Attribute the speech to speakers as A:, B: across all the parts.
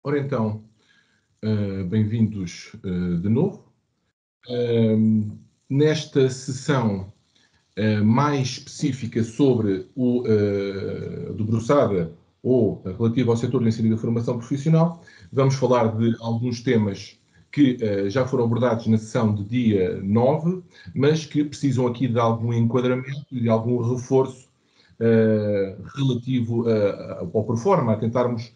A: Ora então, bem-vindos de novo. Nesta sessão mais específica sobre o debruçada ou relativa ao setor do ensino e da formação profissional, vamos falar de alguns temas que já foram abordados na sessão de dia 9, mas que precisam aqui de algum enquadramento e de algum reforço relativo ao proforma, a tentarmos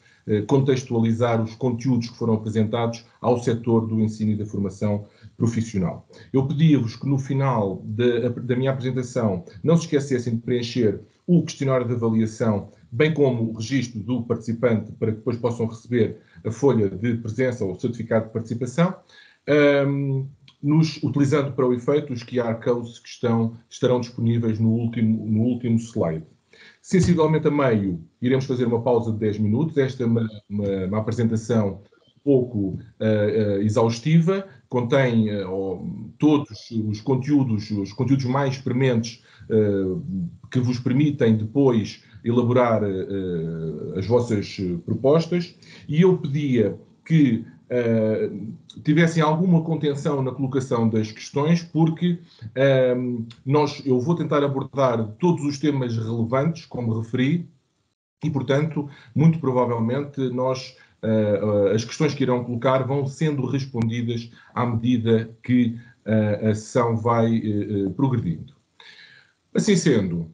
A: contextualizar os conteúdos que foram apresentados ao setor do ensino e da formação profissional. Eu pedia-vos que no final da minha apresentação não se esquecessem de preencher o questionário de avaliação, bem como o registro do participante, para que depois possam receber a folha de presença ou o certificado de participação, utilizando para o efeito os QR codes que estarão disponíveis no último slide. Sensivelmente a meio, iremos fazer uma pausa de 10 minutos. Esta é uma apresentação um pouco exaustiva, contém todos os conteúdos mais prementes que vos permitem depois elaborar as vossas propostas, e eu pedia que tivessem alguma contenção na colocação das questões, porque eu vou tentar abordar todos os temas relevantes, como referi, e, portanto, muito provavelmente as questões que irão colocar vão sendo respondidas à medida que a sessão vai progredindo. Assim sendo,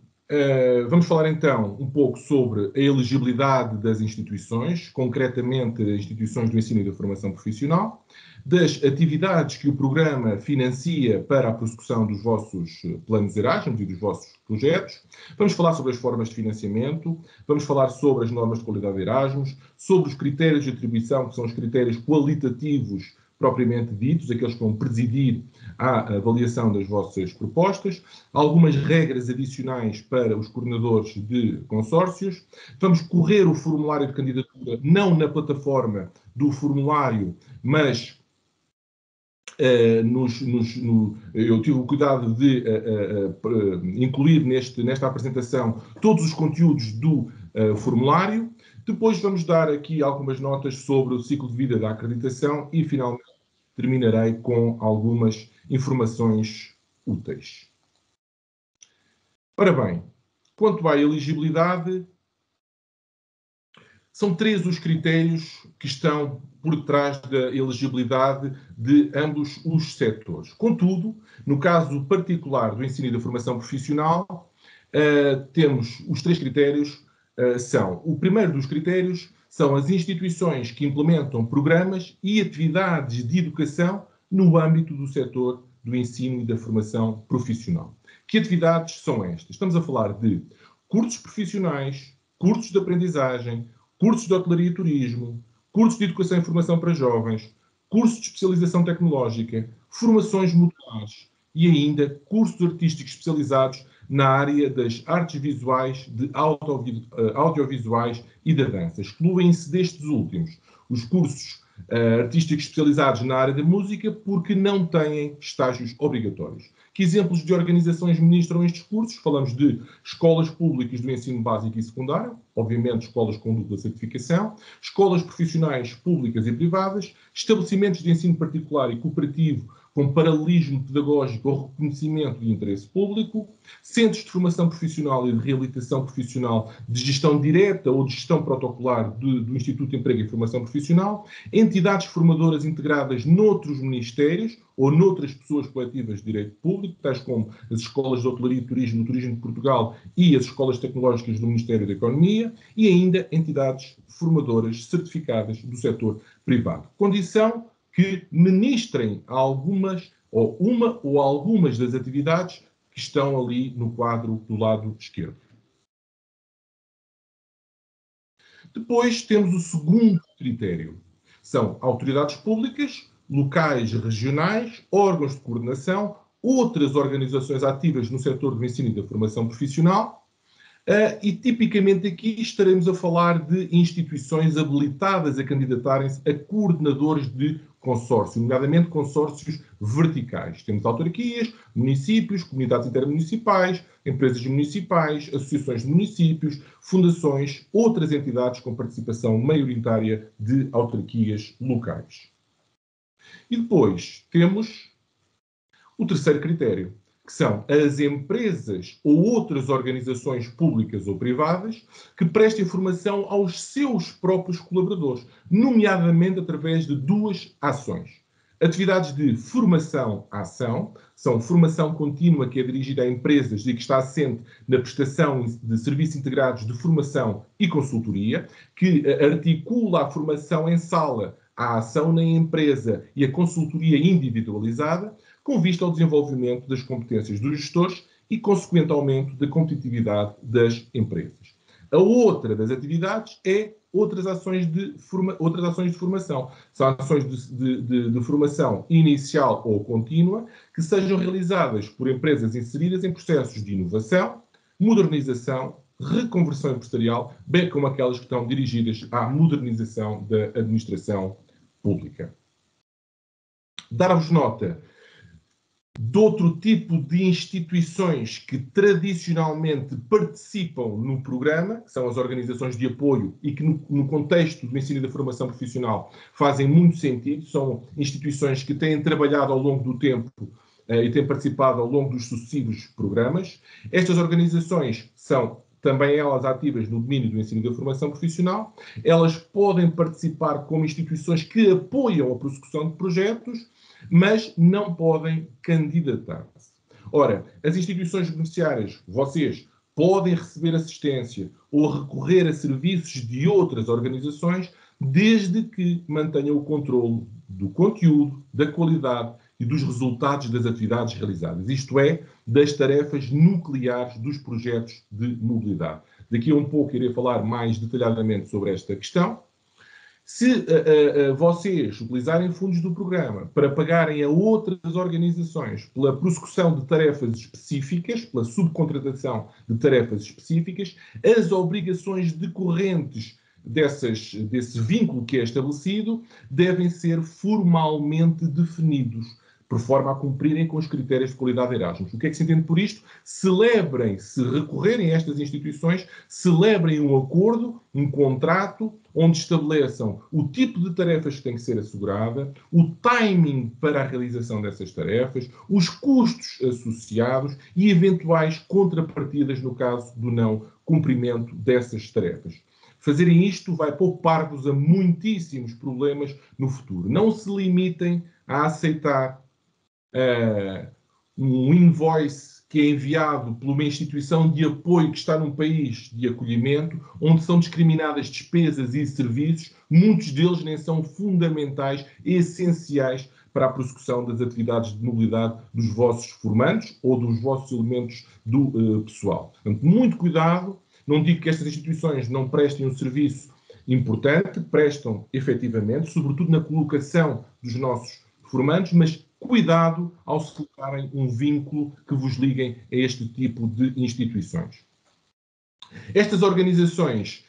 A: vamos falar então um pouco sobre a elegibilidade das instituições, concretamente instituições do ensino e da formação profissional, das atividades que o programa financia para a prossecução dos vossos planos Erasmus e dos vossos projetos. Vamos falar sobre as formas de financiamento, vamos falar sobre as normas de qualidade de Erasmus, sobre os critérios de atribuição, que são os critérios qualitativos propriamente ditos, aqueles que vão presidir à avaliação das vossas propostas, algumas regras adicionais para os coordenadores de consórcios. Vamos correr o formulário de candidatura, não na plataforma do formulário, mas eu tive o cuidado de incluir nesta apresentação todos os conteúdos do formulário. Depois vamos dar aqui algumas notas sobre o ciclo de vida da acreditação e, finalmente, terminarei com algumas informações úteis. Ora bem, quanto à elegibilidade, são 3 os critérios que estão por trás da elegibilidade de ambos os setores. Contudo, no caso particular do ensino e da formação profissional, temos os 3 critérios. O primeiro dos critérios são as instituições que implementam programas e atividades de educação no âmbito do setor do ensino e da formação profissional. Que atividades são estas? Estamos a falar de cursos profissionais, cursos de aprendizagem, cursos de hotelaria e turismo, cursos de educação e formação para jovens, cursos de especialização tecnológica, formações modulares e ainda cursos artísticos especializados na área das artes visuais, de audiovisuais e da dança. Excluem-se destes últimos os cursos artísticos especializados na área da música, porque não têm estágios obrigatórios. Que exemplos de organizações ministram estes cursos? Falamos de escolas públicas do ensino básico e secundário, obviamente escolas com dupla certificação, escolas profissionais públicas e privadas, estabelecimentos de ensino particular e cooperativo com paralelismo pedagógico ou reconhecimento de interesse público, centros de formação profissional e de reabilitação profissional de gestão direta ou de gestão protocolar do Instituto de Emprego e Formação Profissional, entidades formadoras integradas noutros ministérios ou noutras pessoas coletivas de direito público, tais como as escolas de hotelaria e turismo, do Turismo de Portugal e as escolas tecnológicas do Ministério da Economia, e ainda entidades formadoras certificadas do setor privado. Condição que ministrem algumas ou uma ou algumas das atividades que estão ali no quadro do lado esquerdo. Depois temos o segundo critério. São autoridades públicas, locais, regionais, órgãos de coordenação, outras organizações ativas no setor do ensino e da formação profissional, e tipicamente aqui estaremos a falar de instituições habilitadas a candidatarem-se a coordenadores de consórcio, nomeadamente consórcios verticais. Temos autarquias, municípios, comunidades intermunicipais, empresas municipais, associações de municípios, fundações, outras entidades com participação maioritária de autarquias locais. E depois temos o terceiro critério, que são as empresas ou outras organizações públicas ou privadas que prestem formação aos seus próprios colaboradores, nomeadamente através de duas ações. Atividades de formação à ação, são formação contínua que é dirigida a empresas e que está assente na prestação de serviços integrados de formação e consultoria, que articula a formação em sala, a ação na empresa e a consultoria individualizada, com vista ao desenvolvimento das competências dos gestores e consequente aumento da competitividade das empresas. A outra das atividades é outras ações de formação. São ações de formação inicial ou contínua que sejam realizadas por empresas inseridas em processos de inovação, modernização, reconversão empresarial, bem como aquelas que estão dirigidas à modernização da administração pública. Dar-vos nota de outro tipo de instituições que tradicionalmente participam no programa, que são as organizações de apoio e que no contexto do ensino e da formação profissional fazem muito sentido, são instituições que têm trabalhado ao longo do tempo e têm participado ao longo dos sucessivos programas. Estas organizações são também elas ativas no domínio do ensino e da formação profissional. Elas podem participar como instituições que apoiam a prossecução de projetos, mas não podem candidatar-se. Ora, as instituições beneficiárias, vocês, podem receber assistência ou recorrer a serviços de outras organizações, desde que mantenham o controle do conteúdo, da qualidade e dos resultados das atividades realizadas, isto é, das tarefas nucleares dos projetos de mobilidade. Daqui a um pouco irei falar mais detalhadamente sobre esta questão. Se vocês utilizarem fundos do programa para pagarem a outras organizações pela prossecução de tarefas específicas, pela subcontratação de tarefas específicas, as obrigações decorrentes desse vínculo que é estabelecido devem ser formalmente definidos, por forma a cumprirem com os critérios de qualidade de Erasmus. O que é que se entende por isto? Celebrem, se recorrerem a estas instituições, celebrem um acordo, um contrato, onde estabeleçam o tipo de tarefas que tem que ser assegurada, o timing para a realização dessas tarefas, os custos associados e eventuais contrapartidas no caso do não cumprimento dessas tarefas. Fazerem isto vai poupar-vos a muitíssimos problemas no futuro. Não se limitem a aceitar um invoice que é enviado por uma instituição de apoio que está num país de acolhimento, onde são discriminadas despesas e serviços, muitos deles nem são fundamentais e essenciais para a prossecução das atividades de mobilidade dos vossos formandos ou dos vossos elementos do pessoal. Portanto, muito cuidado. Não digo que estas instituições não prestem um serviço importante, prestam efetivamente, sobretudo na colocação dos nossos formandos, mas cuidado ao se colocarem um vínculo que vos liguem a este tipo de instituições. Estas organizações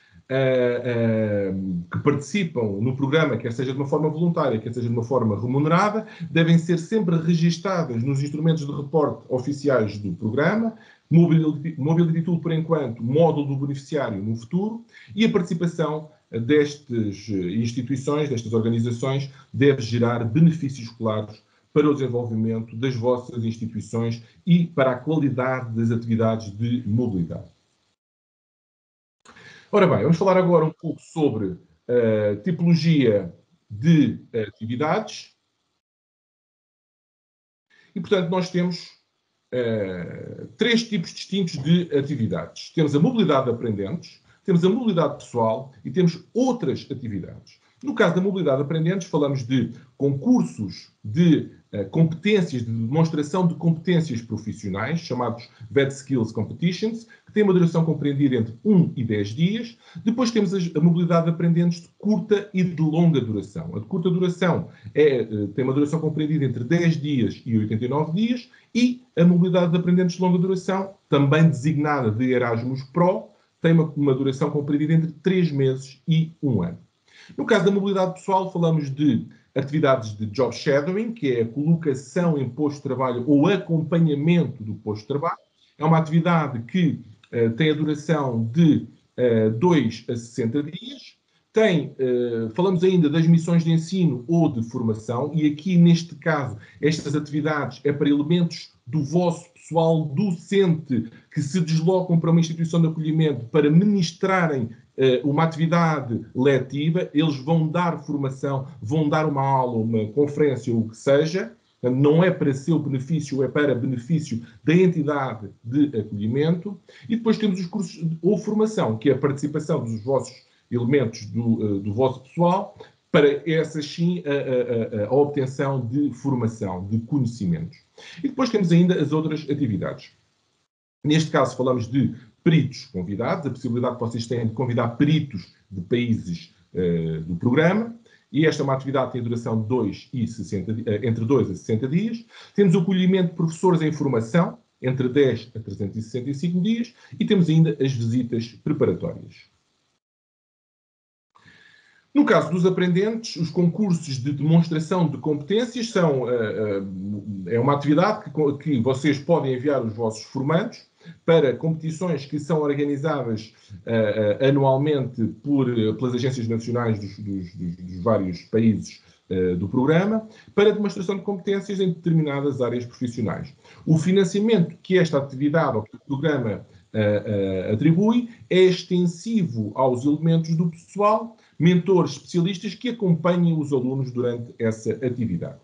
A: que participam no programa, quer seja de uma forma voluntária, quer seja de uma forma remunerada, devem ser sempre registadas nos instrumentos de reporte oficiais do programa, Mobility Tool por enquanto, módulo do beneficiário no futuro, e a participação destas instituições, destas organizações, deve gerar benefícios claros para o desenvolvimento das vossas instituições e para a qualidade das atividades de mobilidade. Ora bem, vamos falar agora um pouco sobre a tipologia de atividades. E, portanto, nós temos três tipos distintos de atividades. Temos a mobilidade de aprendentes, temos a mobilidade pessoal e temos outras atividades. No caso da mobilidade de aprendentes, falamos de concursos de competências, de demonstração de competências profissionais, chamados VET Skills Competitions, que têm uma duração compreendida entre 1 e 10 dias. Depois temos a mobilidade de aprendentes de curta e de longa duração. A de curta duração tem uma duração compreendida entre 10 dias e 89 dias, e a mobilidade de aprendentes de longa duração, também designada de Erasmus Pro, tem uma duração compreendida entre 3 meses e 1 ano. No caso da mobilidade pessoal, falamos de atividades de job shadowing, que é a colocação em posto de trabalho ou acompanhamento do posto de trabalho. É uma atividade que tem a duração de 2 a 60 dias. Falamos ainda das missões de ensino ou de formação, e aqui, neste caso, estas atividades é para elementos do vosso pessoal docente que se deslocam para uma instituição de acolhimento para ministrarem uma atividade letiva. Eles vão dar formação, vão dar uma aula, uma conferência, ou o que seja. Não é para seu benefício, é para benefício da entidade de acolhimento. E depois temos os cursos ou formação, que é a participação dos vossos elementos do vosso pessoal, para essa sim a obtenção de formação, de conhecimentos. E depois temos ainda as outras atividades. Neste caso falamos de peritos convidados, a possibilidade que vocês têm de convidar peritos de países do programa, e esta é uma atividade que tem duração de entre 2 a 60 dias. Temos o acolhimento de professores em formação, entre 10 a 365 dias, e temos ainda as visitas preparatórias. No caso dos aprendentes, os concursos de demonstração de competências é uma atividade que vocês podem enviar os vossos formandos para competições que são organizadas anualmente pelas agências nacionais dos vários países do programa, para demonstração de competências em determinadas áreas profissionais. O financiamento que esta atividade ou que o programa atribui é extensivo aos elementos do pessoal, mentores especialistas que acompanhem os alunos durante essa atividade.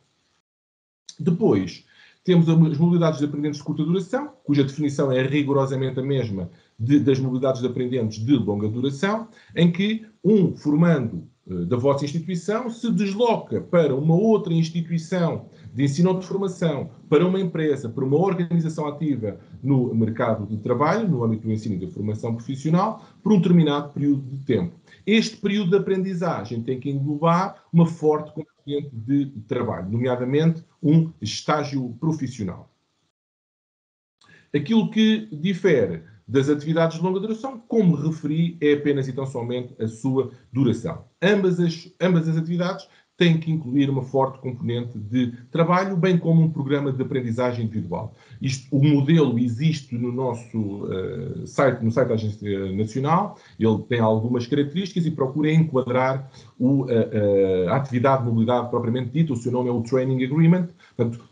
A: Depois, temos as mobilidades de aprendentes de curta duração, cuja definição é rigorosamente a mesma das mobilidades de aprendentes de longa duração, em que um formando da vossa instituição se desloca para uma outra instituição de ensino ou de formação, para uma empresa, para uma organização ativa no mercado de trabalho, no âmbito do ensino e da formação profissional, por um determinado período de tempo. Este período de aprendizagem tem que englobar uma forte componente de trabalho, nomeadamente um estágio profissional. Aquilo que difere das atividades de longa duração, como referi, é apenas e tão somente a sua duração. Ambas as atividades têm que incluir uma forte componente de trabalho, bem como um programa de aprendizagem individual. O modelo existe no nosso site, no site da Agência Nacional. Ele tem algumas características e procura enquadrar a atividade de mobilidade propriamente dita. O seu nome é o Training Agreement. Portanto,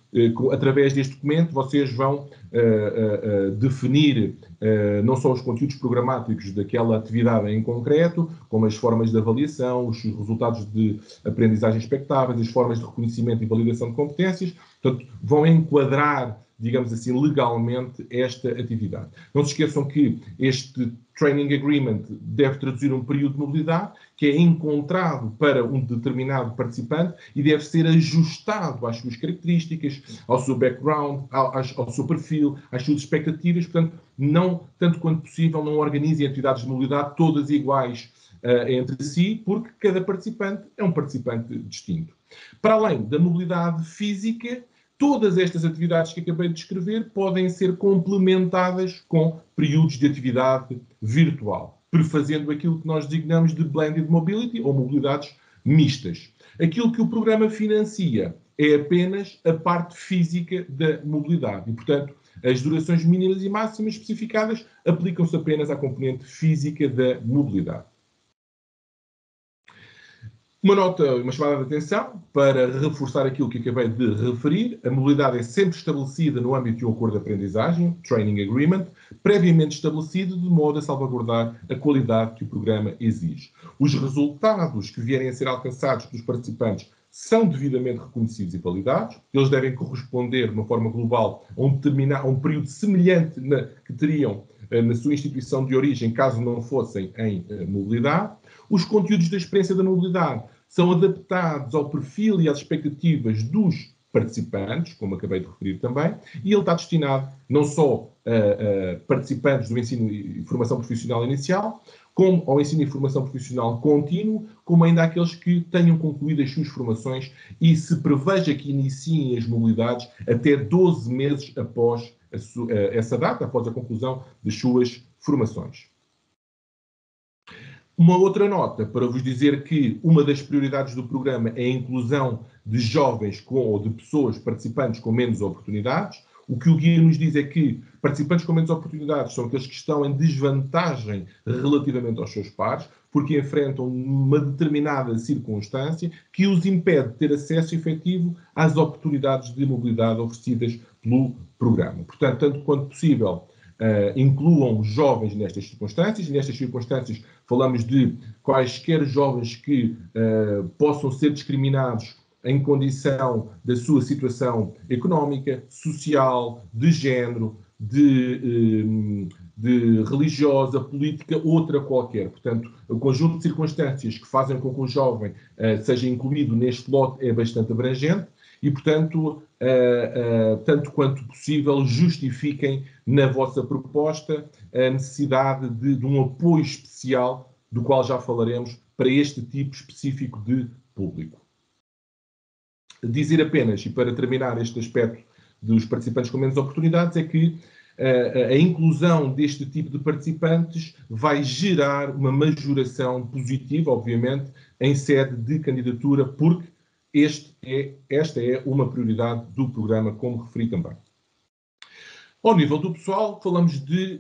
A: através deste documento, vocês vão definir não só os conteúdos programáticos daquela atividade em concreto, como as formas de avaliação, os resultados de aprendizagem expectáveis, as formas de reconhecimento e validação de competências. Portanto, vão enquadrar, digamos assim, legalmente esta atividade. Não se esqueçam que este Training Agreement deve traduzir um período de mobilidade que é encontrado para um determinado participante e deve ser ajustado às suas características, ao seu background, ao seu perfil, às suas expectativas. Portanto, não, tanto quanto possível, não organizem atividades de mobilidade todas iguais entre si, porque cada participante é um participante distinto. Para além da mobilidade física, todas estas atividades que acabei de descrever podem ser complementadas com períodos de atividade virtual, prefazendo aquilo que nós designamos de blended mobility ou mobilidades mistas. Aquilo que o programa financia é apenas a parte física da mobilidade e, portanto, as durações mínimas e máximas especificadas aplicam-se apenas à componente física da mobilidade. Uma chamada de atenção para reforçar aquilo que acabei de referir. A mobilidade é sempre estabelecida no âmbito de um acordo de aprendizagem, Training Agreement, previamente estabelecido de modo a salvaguardar a qualidade que o programa exige. Os resultados que vierem a ser alcançados pelos participantes são devidamente reconhecidos e validados. Eles devem corresponder de uma forma global a um período semelhante que teriam na sua instituição de origem, caso não fossem em mobilidade. Os conteúdos da experiência da mobilidade são adaptados ao perfil e às expectativas dos participantes, como acabei de referir também, e ele está destinado não só a participantes do ensino e formação profissional inicial, como ao ensino e formação profissional contínuo, como ainda àqueles que tenham concluído as suas formações e se preveja que iniciem as mobilidades até 12 meses após essa data, após a conclusão das suas formações. Uma outra nota para vos dizer que uma das prioridades do programa é a inclusão de jovens ou de pessoas participantes com menos oportunidades. O que o guia nos diz é que participantes com menos oportunidades são aqueles que estão em desvantagem relativamente aos seus pares, porque enfrentam uma determinada circunstância que os impede de ter acesso efetivo às oportunidades de mobilidade oferecidas pelo programa. Portanto, tanto quanto possível, incluam jovens nestas circunstâncias. Nestas circunstâncias falamos de quaisquer jovens que possam ser discriminados em condição da sua situação económica, social, de género, de religiosa, política, outra qualquer. Portanto, o conjunto de circunstâncias que fazem com que o jovem seja incluído neste lote é bastante abrangente e, portanto, tanto quanto possível, justifiquem na vossa proposta a necessidade de um apoio especial, do qual já falaremos, para este tipo específico de público. Dizer apenas, e para terminar este aspecto dos participantes com menos oportunidades, é que a inclusão deste tipo de participantes vai gerar uma majoração positiva, obviamente, em sede de candidatura, porque esta é uma prioridade do programa, como referi também. Ao nível do pessoal, falamos de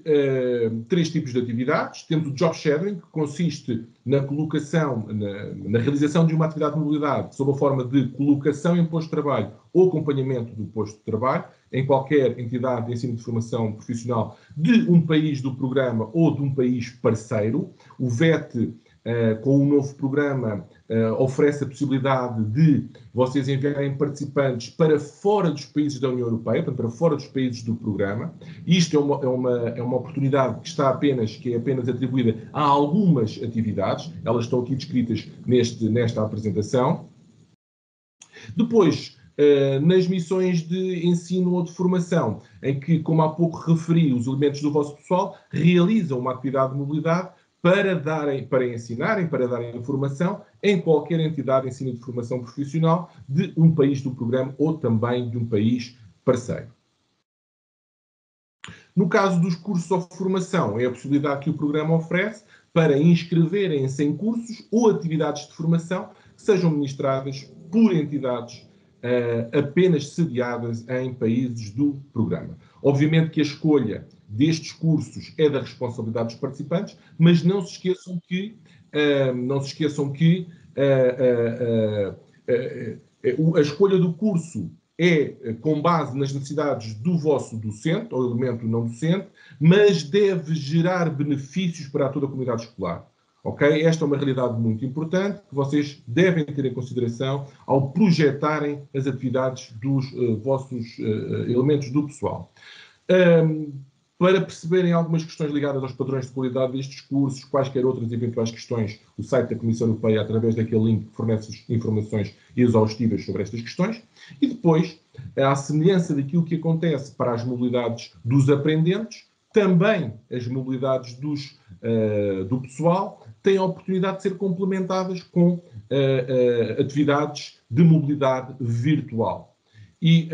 A: 3 tipos de atividades. Temos o job sharing, que consiste na colocação, na realização de uma atividade de mobilidade sob a forma de colocação em posto de trabalho ou acompanhamento do posto de trabalho em qualquer entidade de ensino de formação profissional de um país do programa ou de um país parceiro. O VET, com o novo programa, oferece a possibilidade de vocês enviarem participantes para fora dos países da União Europeia, portanto, para fora dos países do programa. Isto é uma oportunidade que é apenas atribuída a algumas atividades. Elas estão aqui descritas nesta apresentação. Depois, nas missões de ensino ou de formação, em que, como há pouco referi, os elementos do vosso pessoal realizam uma atividade de mobilidade para ensinarem, para darem informação em qualquer entidade de ensino e de formação profissional de um país do programa ou também de um país parceiro. No caso dos cursos ou formação, é a possibilidade que o programa oferece para inscreverem-se em cursos ou atividades de formação que sejam ministradas por entidades apenas sediadas em países do programa. Obviamente que a escolha destes cursos é da responsabilidade dos participantes, mas não se esqueçam que a escolha do curso é com base nas necessidades do vosso docente, ou elemento não docente, mas deve gerar benefícios para toda a comunidade escolar. Okay? Esta é uma realidade muito importante que vocês devem ter em consideração ao projetarem as atividades dos vossos elementos do pessoal. Para perceberem algumas questões ligadas aos padrões de qualidade destes cursos, quaisquer outras eventuais questões, o site da Comissão Europeia, através daquele link, fornece informações exaustivas sobre estas questões. E depois, à semelhança daquilo que acontece para as mobilidades dos aprendentes, também as mobilidades do pessoal têm a oportunidade de ser complementadas com atividades de mobilidade virtual. E,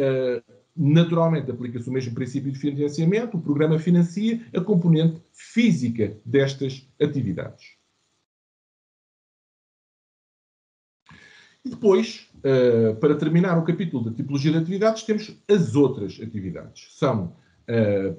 A: naturalmente, aplica-se o mesmo princípio de financiamento, o programa financia a componente física destas atividades. E depois, para terminar o capítulo da tipologia de atividades, temos as outras atividades. São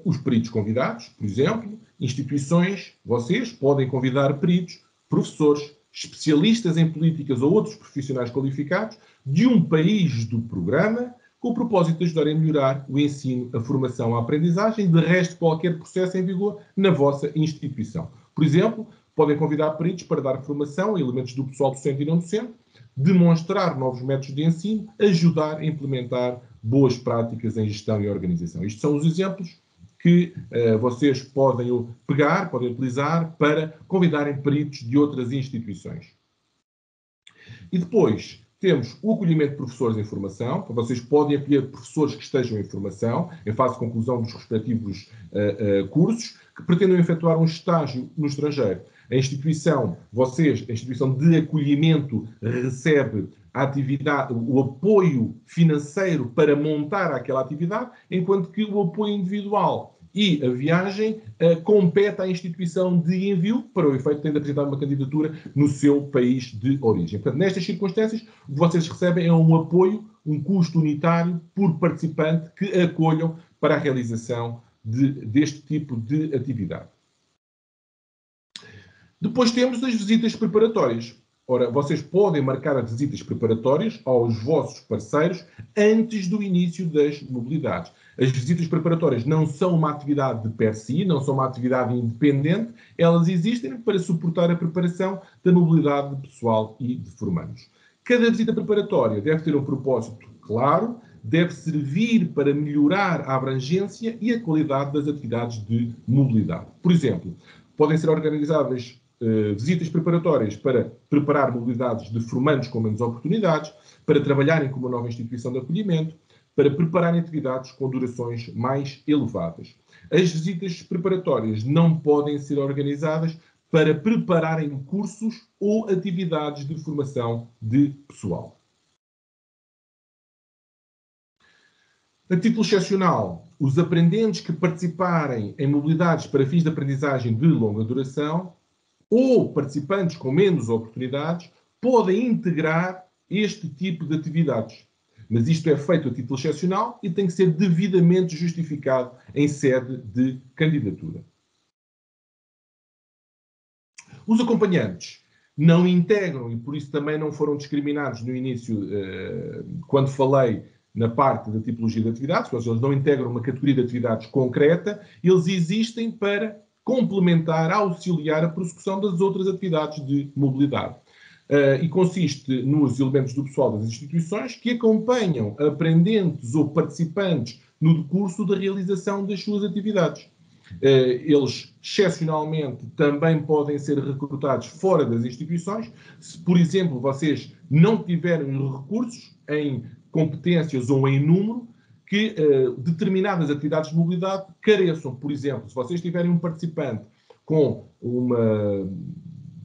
A: os peritos convidados, por exemplo, instituições, vocês podem convidar peritos, professores, especialistas em políticas ou outros profissionais qualificados de um país do programa, com o propósito de ajudarem a melhorar o ensino, a formação, a aprendizagem, de resto qualquer processo em vigor na vossa instituição. Por exemplo, podem convidar peritos para dar formação a elementos do pessoal docente e não docente, demonstrar novos métodos de ensino, ajudar a implementar boas práticas em gestão e organização. Estes são os exemplos que vocês podem pegar, podem utilizar para convidarem peritos de outras instituições. E depois temos o acolhimento de professores em formação. Vocês podem acolher professores que estejam em formação, em fase de conclusão dos respectivos cursos, que pretendam efetuar um estágio no estrangeiro. A instituição de acolhimento recebe a atividade, o apoio financeiro para montar aquela atividade, enquanto que o apoio individual e a viagem compete à instituição de envio, para o efeito tem de apresentar uma candidatura no seu país de origem. Portanto, nestas circunstâncias, o que vocês recebem é um apoio, um custo unitário por participante que acolham para a realização deste tipo de atividade. Depois temos as visitas preparatórias. Ora, vocês podem marcar as visitas preparatórias aos vossos parceiros antes do início das mobilidades. As visitas preparatórias não são uma atividade de per si, não são uma atividade independente, elas existem para suportar a preparação da mobilidade pessoal e de formandos. Cada visita preparatória deve ter um propósito claro, deve servir para melhorar a abrangência e a qualidade das atividades de mobilidade. Por exemplo, podem ser organizadas visitas preparatórias para preparar mobilidades de formandos com menos oportunidades, para trabalharem com uma nova instituição de acolhimento, para prepararem atividades com durações mais elevadas. As visitas preparatórias não podem ser organizadas para prepararem cursos ou atividades de formação de pessoal. A título excepcional, os aprendentes que participarem em mobilidades para fins de aprendizagem de longa duração ou participantes com menos oportunidades podem integrar este tipo de atividades. Mas isto é feito a título excepcional e tem que ser devidamente justificado em sede de candidatura. Os acompanhantes não integram, e por isso também não foram discriminados no início, quando falei na parte da tipologia de atividades, porque eles não integram uma categoria de atividades concreta, eles existem para complementar, auxiliar a prossecução das outras atividades de mobilidade. E consiste nos elementos do pessoal das instituições que acompanham aprendentes ou participantes no decurso da realização das suas atividades. Eles, excepcionalmente, também podem ser recrutados fora das instituições. Se, por exemplo, vocês não tiverem recursos em competências ou em número, que determinadas atividades de mobilidade careçam. Por exemplo, se vocês tiverem um participante com uma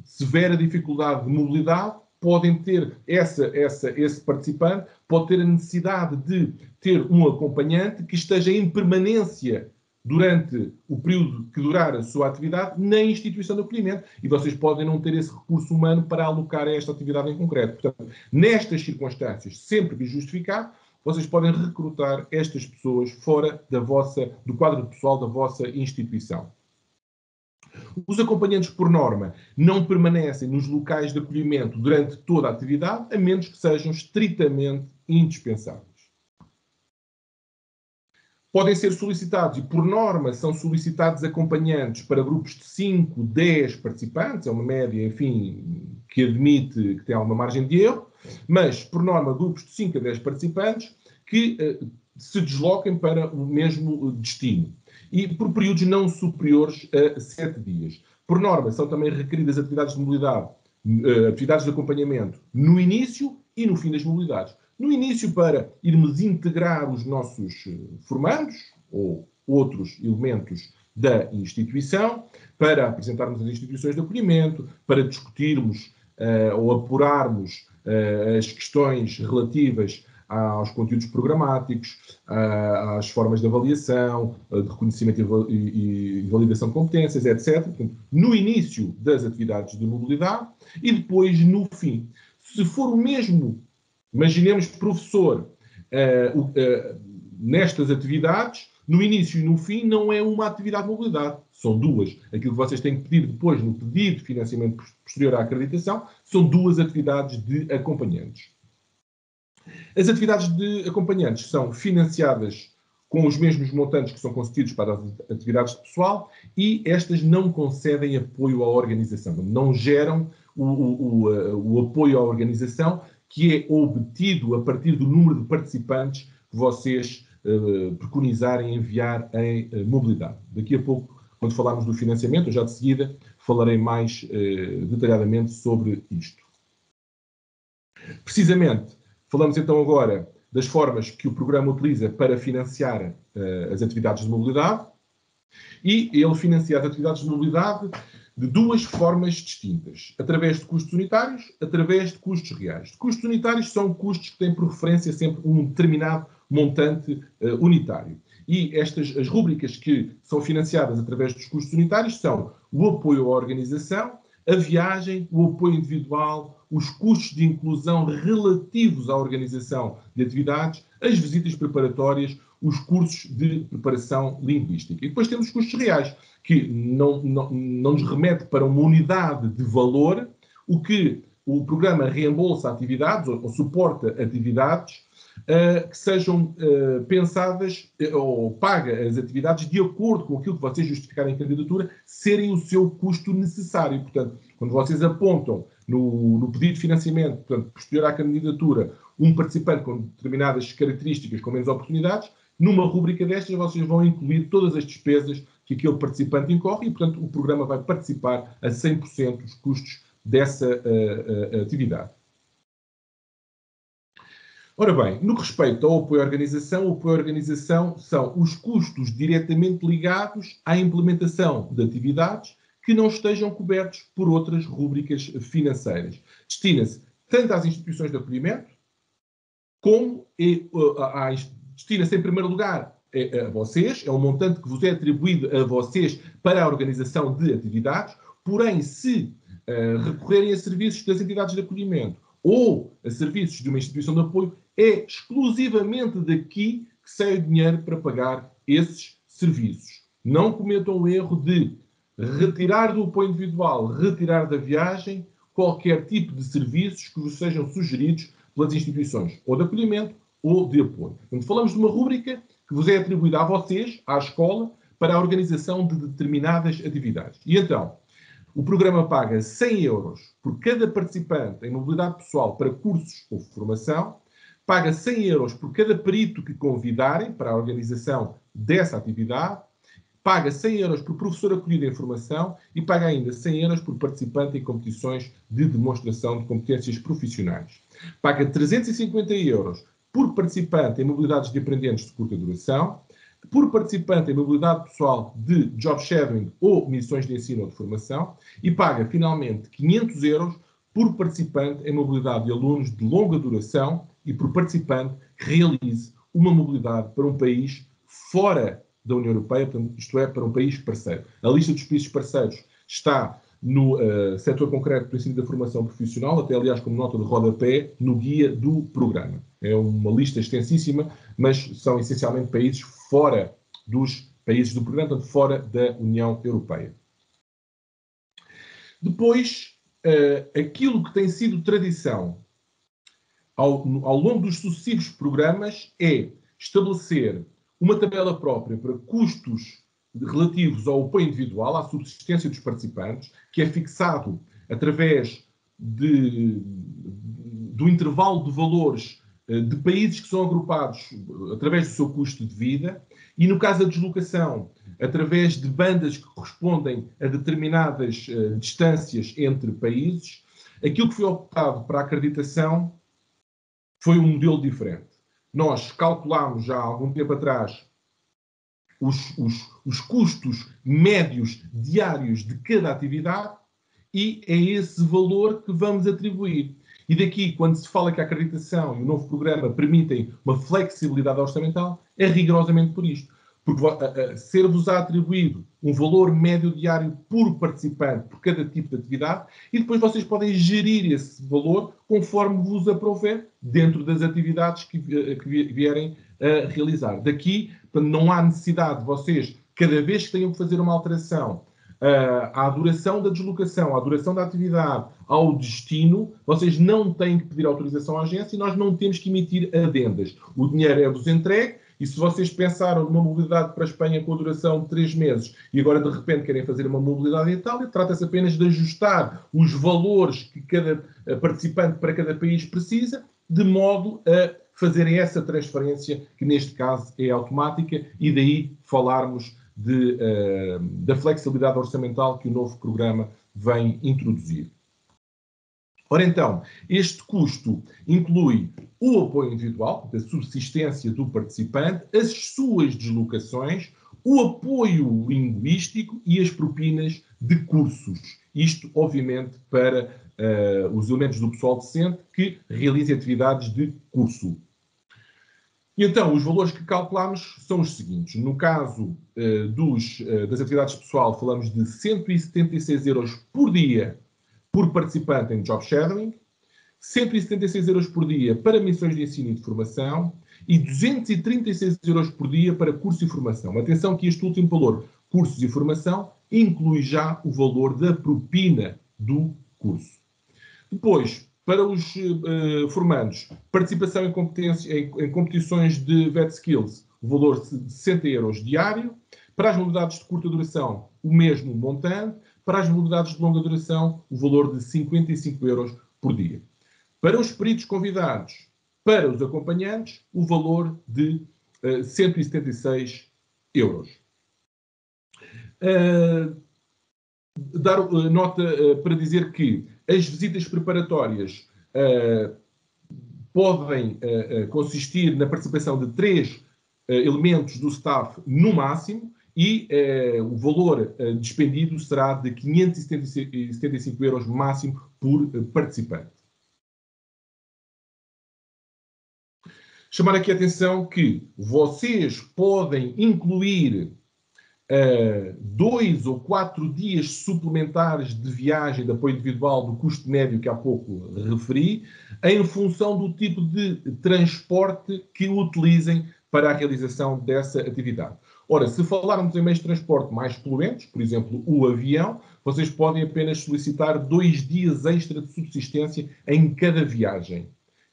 A: severa dificuldade de mobilidade, podem ter esse participante pode ter a necessidade de ter um acompanhante que esteja em permanência durante o período que durar a sua atividade na instituição de acolhimento, e vocês podem não ter esse recurso humano para alocar a esta atividade em concreto. Portanto, nestas circunstâncias, sempre que justificar, vocês podem recrutar estas pessoas fora do quadro pessoal da vossa instituição. Os acompanhantes, por norma, não permanecem nos locais de acolhimento durante toda a atividade, a menos que sejam estritamente indispensáveis. Podem ser solicitados, e por norma são solicitados acompanhantes para grupos de 5, 10 participantes, é uma média, enfim, que admite que tem alguma margem de erro, mas, por norma, grupos de 5 a 10 participantes que se desloquem para o mesmo destino e por períodos não superiores a 7 dias. Por norma, são também requeridas atividades de mobilidade, atividades de acompanhamento no início e no fim das mobilidades. No início, para irmos integrar os nossos formandos ou outros elementos da instituição, para apresentarmos as instituições de acolhimento, para discutirmos ou apurarmos as questões relativas aos conteúdos programáticos, às formas de avaliação, de reconhecimento e validação de competências, etc. Portanto, no início das atividades de mobilidade e depois no fim. Se for o mesmo, imaginemos professor, nestas atividades, no início e no fim, não é uma atividade de mobilidade, são duas. Aquilo que vocês têm que pedir depois no pedido de financiamento posterior à acreditação são duas atividades de acompanhantes. As atividades de acompanhantes são financiadas com os mesmos montantes que são concedidos para as atividades de pessoal e estas não concedem apoio à organização, não geram o apoio à organização que é obtido a partir do número de participantes que vocês preconizarem enviar em mobilidade. Daqui a pouco, quando falarmos do financiamento, já de seguida, falarei mais detalhadamente sobre isto. Precisamente, falamos então agora das formas que o programa utiliza para financiar as atividades de mobilidade e ele financia as atividades de mobilidade de duas formas distintas, através de custos unitários, através de custos reais. Custos unitários são custos que têm por referência sempre um determinado montante unitário. E as rúbricas que são financiadas através dos custos unitários são o apoio à organização, a viagem, o apoio individual, os custos de inclusão relativos à organização de atividades, as visitas preparatórias, os cursos de preparação linguística. E depois temos os custos reais, que não nos remete para uma unidade de valor, o que o programa reembolsa atividades ou suporta atividades que sejam pensadas ou paga as atividades de acordo com aquilo que vocês justificarem em candidatura serem o seu custo necessário. Portanto, quando vocês apontam no pedido de financiamento, portanto, posterior à candidatura, um participante com determinadas características, com menos oportunidades, numa rúbrica destas vocês vão incluir todas as despesas que aquele participante incorre e, portanto, o programa vai participar a 100% dos custos dessa atividade. Ora bem, no respeito ao apoio à organização, o apoio à organização são os custos diretamente ligados à implementação de atividades que não estejam cobertos por outras rúbricas financeiras. Destina-se tanto às instituições de acolhimento, como destina-se em primeiro lugar a vocês, é um montante que vos é atribuído a vocês para a organização de atividades, porém, se recorrerem a serviços das entidades de acolhimento ou a serviços de uma instituição de apoio, é exclusivamente daqui que sai o dinheiro para pagar esses serviços. Não cometam o erro de retirar do apoio individual, retirar da viagem, qualquer tipo de serviços que vos sejam sugeridos pelas instituições, ou de acolhimento ou de apoio. Portanto, falamos de uma rúbrica que vos é atribuída a vocês, à escola, para a organização de determinadas atividades. E então, o programa paga 100 euros por cada participante em mobilidade pessoal para cursos ou formação, paga 100 euros por cada perito que convidarem para a organização dessa atividade, paga 100 euros por professor acolhido em formação e paga ainda 100 euros por participante em competições de demonstração de competências profissionais. Paga 350 euros por participante em mobilidades de aprendentes de curta duração, por participante em mobilidade pessoal de job shadowing ou missões de ensino ou de formação e paga, finalmente, 500 euros por participante em mobilidade de alunos de longa duração e por participante que realize uma mobilidade para um país fora da União Europeia, isto é, para um país parceiro. A lista dos países parceiros está no setor concreto do ensino da formação profissional, até aliás como nota de rodapé, no guia do programa. É uma lista extensíssima, mas são essencialmente países fora dos países do programa, portanto fora da União Europeia. Depois, aquilo que tem sido tradição ao longo dos sucessivos programas é estabelecer uma tabela própria para custos relativos ao apoio individual, à subsistência dos participantes, que é fixado através do intervalo de valores de países que são agrupados através do seu custo de vida e, no caso da deslocação, através de bandas que correspondem a determinadas distâncias entre países. Aquilo que foi optado para a acreditação foi um modelo diferente. Nós calculámos já há algum tempo atrás os custos médios diários de cada atividade e é esse valor que vamos atribuir. E daqui, quando se fala que a acreditação e o novo programa permitem uma flexibilidade orçamental, é rigorosamente por isto. Porque ser-vos atribuído um valor médio diário por participante, por cada tipo de atividade, e depois vocês podem gerir esse valor conforme vos aprouver dentro das atividades que vierem a realizar. Daqui, não há necessidade de vocês, cada vez que tenham que fazer uma alteração à duração da deslocação, à duração da atividade, ao destino, vocês não têm que pedir autorização à agência e nós não temos que emitir adendas. O dinheiro é-vos entregue e se vocês pensaram numa mobilidade para a Espanha com a duração de 3 meses e agora de repente querem fazer uma mobilidade em Itália, trata-se apenas de ajustar os valores que cada participante para cada país precisa, de modo a fazerem essa transferência, que neste caso é automática, e daí falarmos da flexibilidade orçamental que o novo programa vem introduzir. Ora então, este custo inclui o apoio individual, da subsistência do participante, as suas deslocações, o apoio linguístico e as propinas de cursos. Isto, obviamente, para os elementos do pessoal docente que realizem atividades de curso. E então, os valores que calculamos são os seguintes. No caso das atividades pessoal, falamos de 176 euros por dia por participante em job shadowing, 176 euros por dia para missões de ensino e de formação e 236 euros por dia para curso e formação. Atenção que este último valor, cursos e formação, inclui já o valor da propina do curso. Depois, para os formandos, participação em competições de VET Skills, o valor de 60 euros diário. Para as modalidades de curta duração, o mesmo montante. Para as modalidades de longa duração, o valor de 55 euros por dia. Para os peritos convidados, para os acompanhantes, o valor de 176 euros. Dar nota para dizer que as visitas preparatórias podem consistir na participação de 3 elementos do staff no máximo e o valor despendido será de 575 euros máximo por participante. Chamar aqui a atenção que vocês podem incluir 2 ou 4 dias suplementares de viagem de apoio individual do custo médio que há pouco referi, em função do tipo de transporte que utilizem para a realização dessa atividade. Ora, se falarmos em meios de transporte mais poluentes, por exemplo, o avião, vocês podem apenas solicitar 2 dias extra de subsistência em cada viagem.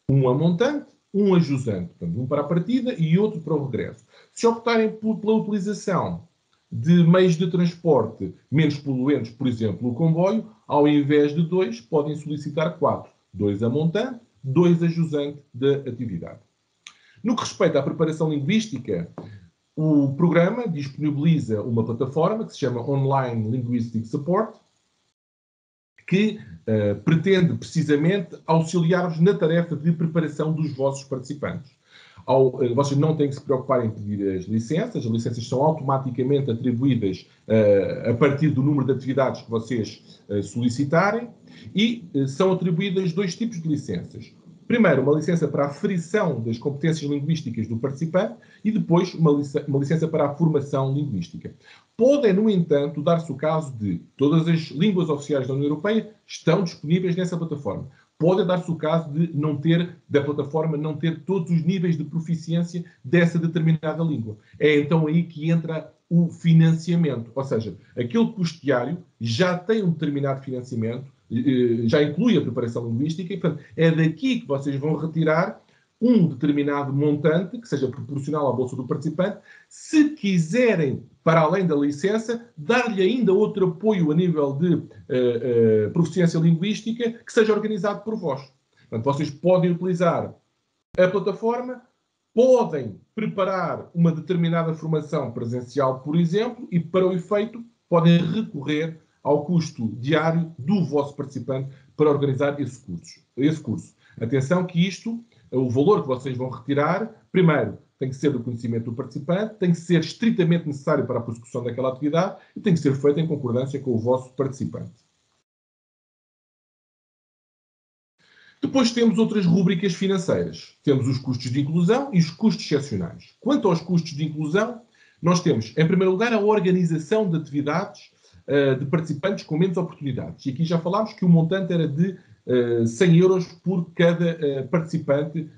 A: Um a montante, um a jusante, portanto, um para a partida e outro para o regresso. Se optarem pela utilização de meios de transporte menos poluentes, por exemplo, o comboio, ao invés de 2, podem solicitar 4. 2 a montante, 2 a jusante da atividade. No que respeita à preparação linguística, o programa disponibiliza uma plataforma que se chama Online Linguistic Support, que pretende precisamente auxiliar-vos na tarefa de preparação dos vossos participantes. Vocês não têm que se preocupar em pedir as licenças são automaticamente atribuídas a partir do número de atividades que vocês solicitarem e são atribuídas 2 tipos de licenças. Primeiro, uma licença para a aferição das competências linguísticas do participante e depois uma licença para a formação linguística. Podem, no entanto, dar-se o caso de todas as línguas oficiais da União Europeia estão disponíveis nessa plataforma. Pode dar-se o caso da plataforma não ter todos os níveis de proficiência dessa determinada língua. É então aí que entra o financiamento. Ou seja, aquele custo diário já tem um determinado financiamento, já inclui a preparação linguística, e, portanto, é daqui que vocês vão retirar um determinado montante, que seja proporcional à bolsa do participante. Se quiserem, para além da licença, dar-lhe ainda outro apoio a nível de proficiência linguística que seja organizado por vós. Portanto, vocês podem utilizar a plataforma, podem preparar uma determinada formação presencial, por exemplo, e para o efeito podem recorrer ao custo diário do vosso participante para organizar esse curso. Atenção que isto, o valor que vocês vão retirar, primeiro, tem que ser do conhecimento do participante, tem que ser estritamente necessário para a prossecução daquela atividade e tem que ser feito em concordância com o vosso participante. Depois temos outras rúbricas financeiras. Temos os custos de inclusão e os custos excepcionais. Quanto aos custos de inclusão, nós temos, em primeiro lugar, a organização de atividades de participantes com menos oportunidades. E aqui já falámos que o montante era de 100 euros por cada participante,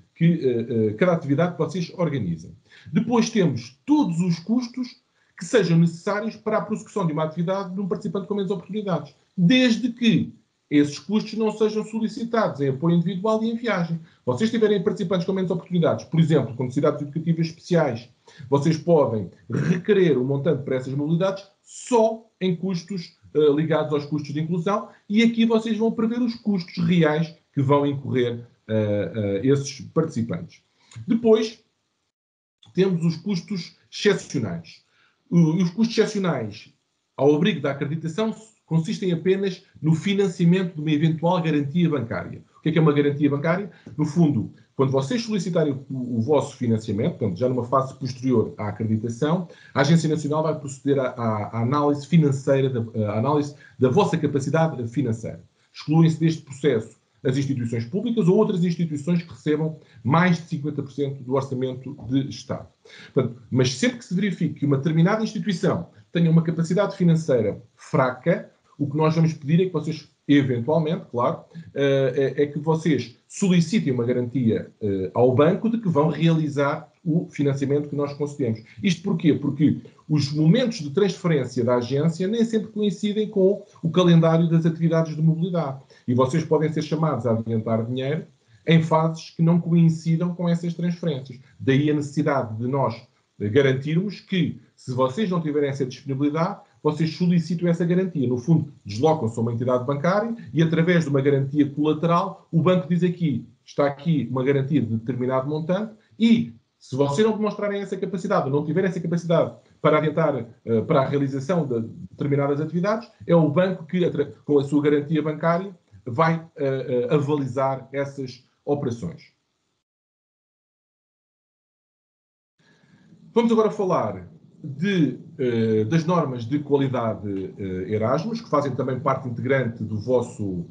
A: cada atividade que vocês organizem. Depois temos todos os custos que sejam necessários para a prossecução de uma atividade de um participante com menos oportunidades, desde que esses custos não sejam solicitados em apoio individual e em viagem. Vocês tiverem participantes com menos oportunidades, por exemplo, com necessidades educativas especiais, vocês podem requerer um montante para essas mobilidades só em custos ligados aos custos de inclusão, e aqui vocês vão prever os custos reais que vão incorrer esses participantes. Depois, temos os custos excepcionais. Os custos excepcionais, ao abrigo da acreditação, consistem apenas no financiamento de uma eventual garantia bancária. O que é uma garantia bancária? No fundo, quando vocês solicitarem o vosso financiamento, portanto, já numa fase posterior à acreditação, a Agência Nacional vai proceder à análise financeira, à análise da vossa capacidade financeira. Excluem-se deste processo as instituições públicas ou outras instituições que recebam mais de 50% do orçamento de Estado. Portanto, mas sempre que se verifique que uma determinada instituição tenha uma capacidade financeira fraca, o que nós vamos pedir é que vocês, eventualmente, claro, é que vocês solicitem uma garantia ao banco de que vão realizar o financiamento que nós concedemos. Isto porquê? Porque os momentos de transferência da agência nem sempre coincidem com o calendário das atividades de mobilidade. E vocês podem ser chamados a adiantar dinheiro em fases que não coincidam com essas transferências. Daí a necessidade de nós garantirmos que, se vocês não tiverem essa disponibilidade, vocês solicitam essa garantia. No fundo, deslocam-se a uma entidade bancária e, através de uma garantia colateral, o banco diz aqui, está aqui uma garantia de determinado montante e, se vocês não demonstrarem essa capacidade, ou não tiverem essa capacidade para adiantar para a realização de determinadas atividades, é o banco que, com a sua garantia bancária, vai avalizar essas operações. Vamos agora falar das normas de qualidade Erasmus, que fazem também parte integrante do vosso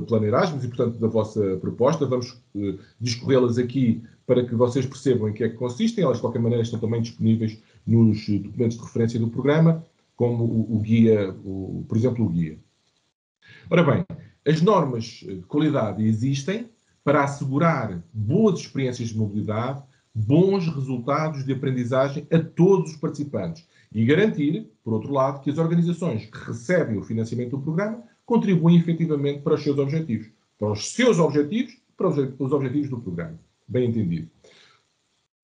A: plano Erasmus e, portanto, da vossa proposta. Vamos discorrê-las aqui para que vocês percebam em que é que consistem. Elas, de qualquer maneira, estão também disponíveis nos documentos de referência do programa, como o guia, por exemplo, o guia. Ora bem, as normas de qualidade existem para assegurar boas experiências de mobilidade, bons resultados de aprendizagem a todos os participantes e garantir, por outro lado, que as organizações que recebem o financiamento do programa contribuem efetivamente para os seus objetivos. Para os seus objetivos, para os objetivos do programa. Bem entendido.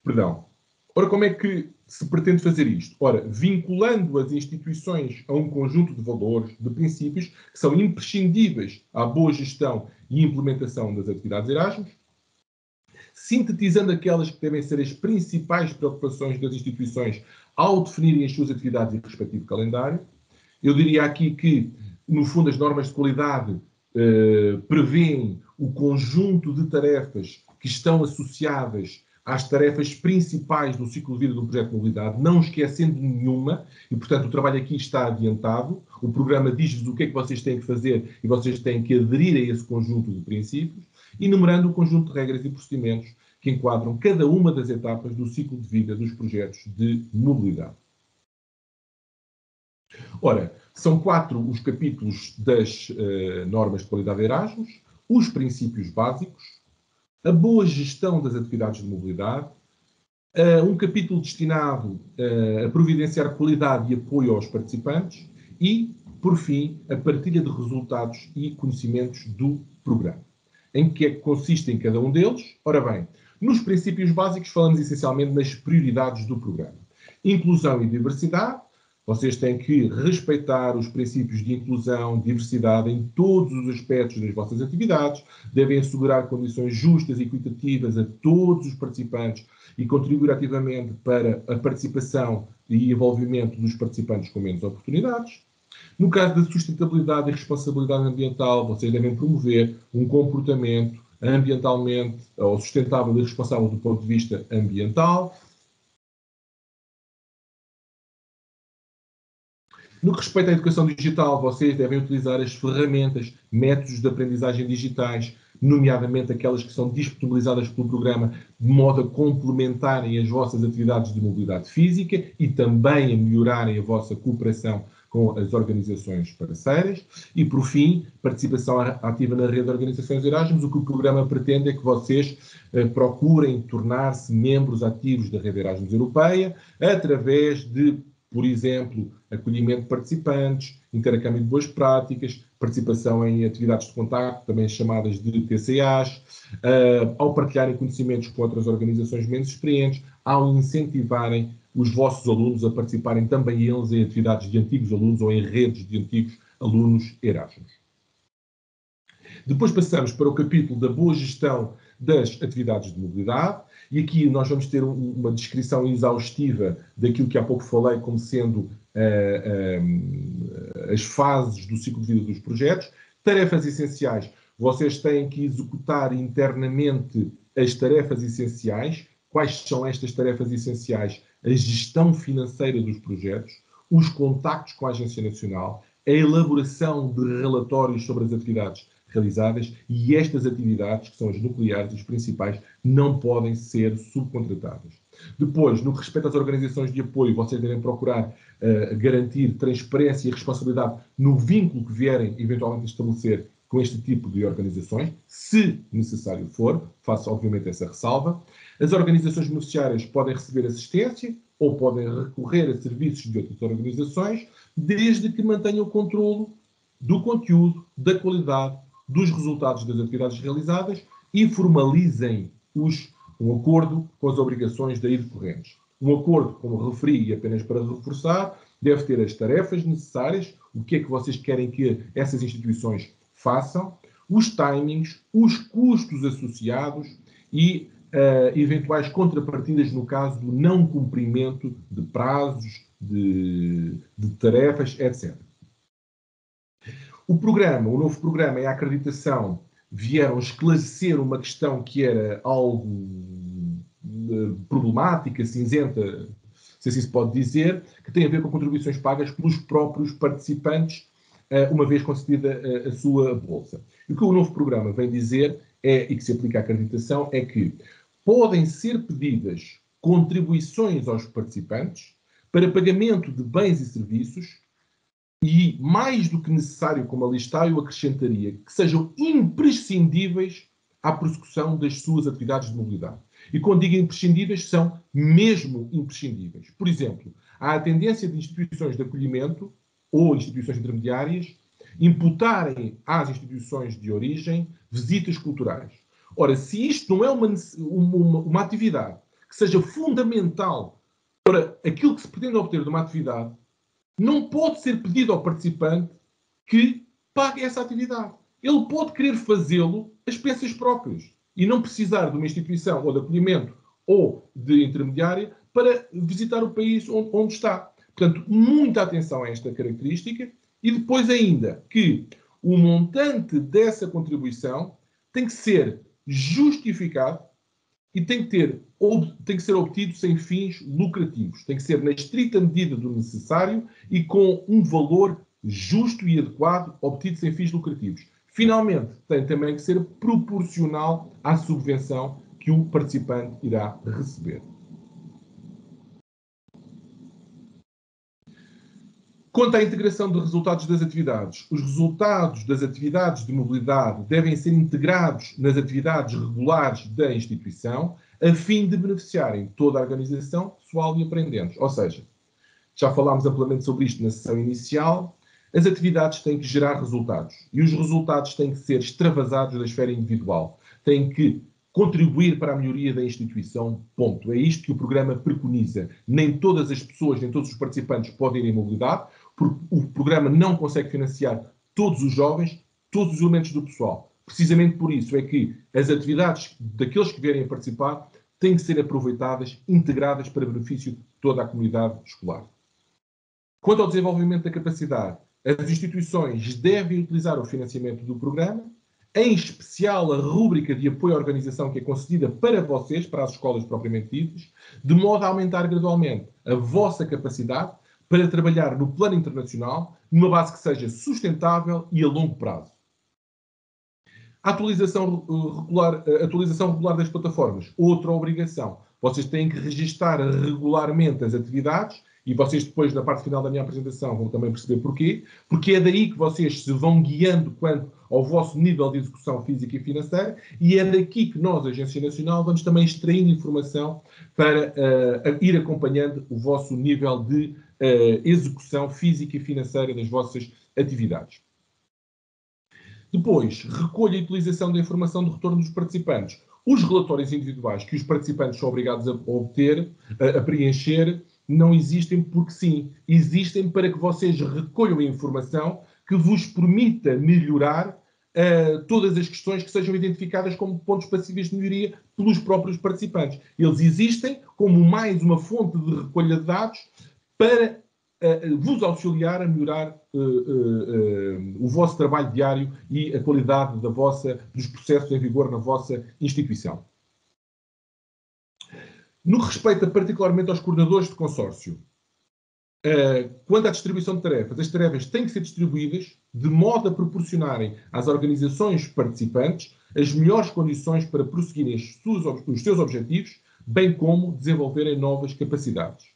A: Perdão. Ora, como é que se pretende fazer isto? Ora, vinculando as instituições a um conjunto de valores, de princípios, que são imprescindíveis à boa gestão e implementação das atividades Erasmus, sintetizando aquelas que devem ser as principais preocupações das instituições ao definirem as suas atividades e respectivo calendário. Eu diria aqui que, no fundo, as normas de qualidade prevêem o conjunto de tarefas que estão associadas às tarefas principais do ciclo de vida do projeto de mobilidade, não esquecendo nenhuma, e, portanto, o trabalho aqui está adiantado. O programa diz-vos o que é que vocês têm que fazer e vocês têm que aderir a esse conjunto de princípios, enumerando o conjunto de regras e procedimentos que enquadram cada uma das etapas do ciclo de vida dos projetos de mobilidade. Ora, são 4 os capítulos das normas de qualidade Erasmus, os princípios básicos, a boa gestão das atividades de mobilidade, um capítulo destinado a providenciar qualidade e apoio aos participantes e, por fim, a partilha de resultados e conhecimentos do programa. Em que é que consiste em cada um deles? Ora bem, nos princípios básicos falamos essencialmente nas prioridades do programa. Inclusão e diversidade. Vocês têm que respeitar os princípios de inclusão, diversidade em todos os aspectos das vossas atividades, devem assegurar condições justas e equitativas a todos os participantes e contribuir ativamente para a participação e envolvimento dos participantes com menos oportunidades. No caso da sustentabilidade e responsabilidade ambiental, vocês devem promover um comportamento ambientalmente ou sustentável e responsável do ponto de vista ambiental. No que respeita à educação digital, vocês devem utilizar as ferramentas, métodos de aprendizagem digitais, nomeadamente aquelas que são disponibilizadas pelo programa, de modo a complementarem as vossas atividades de mobilidade física e também a melhorarem a vossa cooperação com as organizações parceiras. E, por fim, participação ativa na rede de organizações Erasmus. O que o programa pretende é que vocês procurem tornar-se membros ativos da rede Erasmus Europeia através de, por exemplo, acolhimento de participantes, intercâmbio de boas práticas, participação em atividades de contacto, também chamadas de TCAs, ao partilharem conhecimentos com outras organizações menos experientes, ao incentivarem os vossos alunos a participarem também eles em atividades de antigos alunos ou em redes de antigos alunos Erasmus. Depois passamos para o capítulo da boa gestão das atividades de mobilidade, e aqui nós vamos ter uma descrição exaustiva daquilo que há pouco falei como sendo as fases do ciclo de vida dos projetos. Tarefas essenciais. Vocês têm que executar internamente as tarefas essenciais. Quais são estas tarefas essenciais? A gestão financeira dos projetos, os contactos com a Agência Nacional, a elaboração de relatórios sobre as atividades realizadas e estas atividades, que são as nucleares e as principais, não podem ser subcontratadas. Depois, no que respeita às organizações de apoio, vocês devem procurar garantir transparência e responsabilidade no vínculo que vierem eventualmente estabelecer com este tipo de organizações, se necessário for, faço obviamente essa ressalva. As organizações beneficiárias podem receber assistência ou podem recorrer a serviços de outras organizações, desde que mantenham o controle do conteúdo, da qualidade, dos resultados das atividades realizadas e formalizem um acordo com as obrigações daí decorrentes. Um acordo, como referi, e apenas para reforçar, deve ter as tarefas necessárias, o que é que vocês querem que essas instituições façam, os timings, os custos associados e eventuais contrapartidas no caso do não cumprimento de prazos, de tarefas, etc. O novo programa e a acreditação vieram esclarecer uma questão que era algo problemática, cinzenta, se assim se pode dizer, que tem a ver com contribuições pagas pelos próprios participantes, uma vez concedida a sua bolsa. E o que o novo programa vem dizer, e que se aplica à acreditação, é que podem ser pedidas contribuições aos participantes para pagamento de bens e serviços e, mais do que necessário, como ali está, eu acrescentaria que sejam imprescindíveis à prossecução das suas atividades de mobilidade. E quando digo imprescindíveis, são mesmo imprescindíveis. Por exemplo, há a tendência de instituições de acolhimento ou instituições intermediárias imputarem às instituições de origem visitas culturais. Ora, se isto não é uma atividade que seja fundamental para aquilo que se pretende obter de uma atividade, não pode ser pedido ao participante que pague essa atividade. Ele pode querer fazê-lo às expensas próprias e não precisar de uma instituição ou de acolhimento ou de intermediária para visitar o país onde está. Portanto, muita atenção a esta característica e depois ainda que o montante dessa contribuição tem que ser justificado e tem que ser obtido sem fins lucrativos. Tem que ser na estrita medida do necessário e com um valor justo e adequado, obtido sem fins lucrativos. Finalmente, tem também que ser proporcional à subvenção que o participante irá receber. Quanto à integração de resultados das atividades, os resultados das atividades de mobilidade devem ser integrados nas atividades regulares da instituição, a fim de beneficiarem toda a organização, pessoal e aprendentes. Ou seja, já falámos amplamente sobre isto na sessão inicial, as atividades têm que gerar resultados e os resultados têm que ser extravasados da esfera individual, têm que contribuir para a melhoria da instituição, ponto. É isto que o programa preconiza. Nem todas as pessoas, nem todos os participantes podem ir em mobilidade, porque o programa não consegue financiar todos os jovens, todos os elementos do pessoal. Precisamente por isso é que as atividades daqueles que vierem a participar têm que ser aproveitadas, integradas para benefício de toda a comunidade escolar. Quanto ao desenvolvimento da capacidade, as instituições devem utilizar o financiamento do programa, em especial a rúbrica de apoio à organização que é concedida para vocês, para as escolas propriamente ditas, de modo a aumentar gradualmente a vossa capacidade para trabalhar no plano internacional, numa base que seja sustentável e a longo prazo. A atualização regular das plataformas, outra obrigação. Vocês têm que registar regularmente as atividades e vocês depois, na parte final da minha apresentação, vão também perceber porquê. Porque é daí que vocês se vão guiando quanto ao vosso nível de execução física e financeira e é daqui que nós, Agência Nacional, vamos também extraindo informação para ir acompanhando o vosso nível de execução física e financeira das vossas atividades. Depois, recolha e utilização da informação de retorno dos participantes. Os relatórios individuais que os participantes são obrigados a obter, a preencher, não existem porque sim. Existem para que vocês recolham a informação que vos permita melhorar todas as questões que sejam identificadas como pontos passíveis de melhoria pelos próprios participantes. Eles existem como mais uma fonte de recolha de dados para vos auxiliar a melhorar o vosso trabalho diário e a qualidade dos processos em vigor na vossa instituição. No que respeita particularmente aos coordenadores de consórcio, quanto à distribuição de tarefas, as tarefas têm que ser distribuídas de modo a proporcionarem às organizações participantes as melhores condições para prosseguirem os seus objetivos, bem como desenvolverem novas capacidades.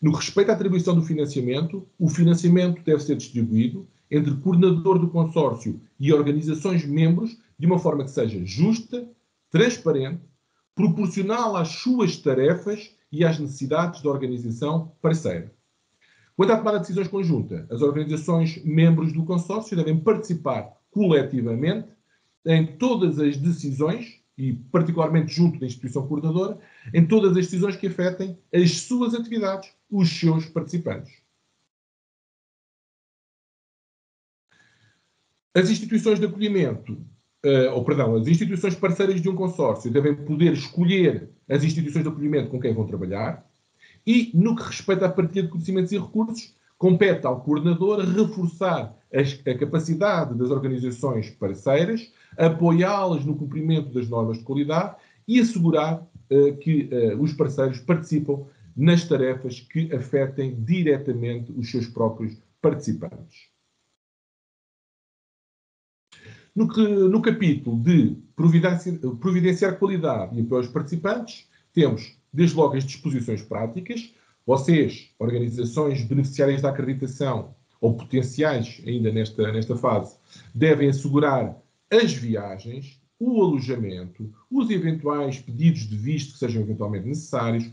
A: No que respeita à atribuição do financiamento, o financiamento deve ser distribuído entre coordenador do consórcio e organizações membros de uma forma que seja justa, transparente, proporcional às suas tarefas e às necessidades da organização parceira. Quanto à tomada de decisões conjunta, as organizações membros do consórcio devem participar coletivamente em todas as decisões, e particularmente junto da instituição coordenadora, em todas as decisões que afetem as suas atividades, os seus participantes. As instituições de acolhimento, as instituições parceiras de um consórcio devem poder escolher as instituições de acolhimento com quem vão trabalhar e, no que respeita à partilha de conhecimentos e recursos, compete ao coordenador reforçar a capacidade das organizações parceiras, apoiá-las no cumprimento das normas de qualidade e assegurar que os parceiros participam nas tarefas que afetem diretamente os seus próprios participantes. No capítulo de providenciar qualidade e apoio aos participantes, temos, desde logo, as disposições práticas. Vocês, organizações beneficiárias da acreditação, ou potenciais ainda nesta fase, devem assegurar as viagens, o alojamento, os eventuais pedidos de visto que sejam eventualmente necessários,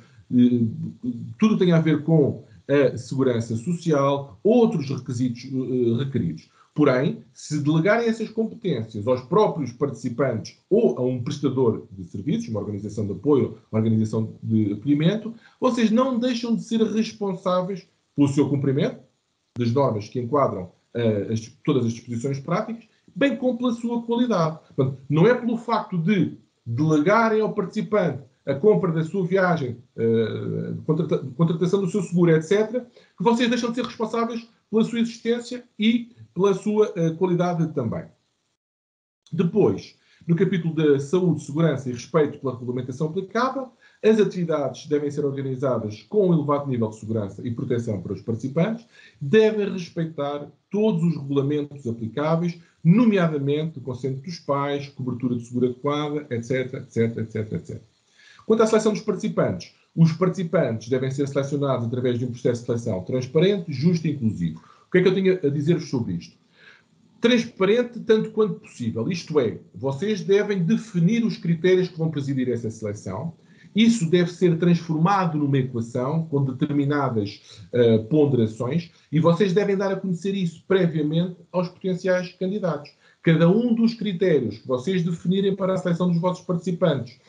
A: tudo tem a ver com a segurança social, outros requisitos requeridos. Porém, se delegarem essas competências aos próprios participantes ou a um prestador de serviços, uma organização de apoio, uma organização de acolhimento, vocês não deixam de ser responsáveis pelo seu cumprimento das normas que enquadram todas as disposições práticas, bem como pela sua qualidade. Portanto, não é pelo facto de delegarem ao participante a compra da sua viagem, contratação do seu seguro, etc., que vocês deixam de ser responsáveis pela sua existência e pela sua qualidade também. Depois, no capítulo da saúde, segurança e respeito pela regulamentação aplicável, as atividades devem ser organizadas com um elevado nível de segurança e proteção para os participantes, devem respeitar todos os regulamentos aplicáveis, nomeadamente o consentimento dos pais, cobertura de seguro adequada, etc, etc, etc, etc. Quanto à seleção dos participantes, os participantes devem ser selecionados através de um processo de seleção transparente, justo e inclusivo. O que é que eu tenho a dizer-vos sobre isto? Transparente tanto quanto possível. Isto é, vocês devem definir os critérios que vão presidir essa seleção. Isso deve ser transformado numa equação com determinadas ponderações e vocês devem dar a conhecer isso previamente aos potenciais candidatos. Cada um dos critérios que vocês definirem para a seleção dos vossos participantes,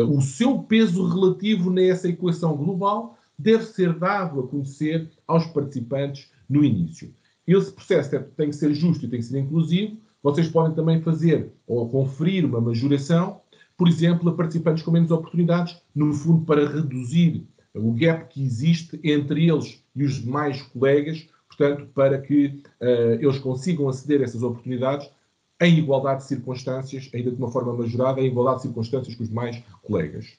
A: o seu peso relativo nessa equação global deve ser dado a conhecer aos participantes no início. Esse processo tem que ser justo e tem que ser inclusivo. Vocês podem também fazer ou conferir uma majoração, por exemplo, a participantes com menos oportunidades, no fundo para reduzir o gap que existe entre eles e os demais colegas, portanto, para que eles consigam aceder a essas oportunidades em igualdade de circunstâncias, ainda de uma forma majorada, em igualdade de circunstâncias com os demais colegas.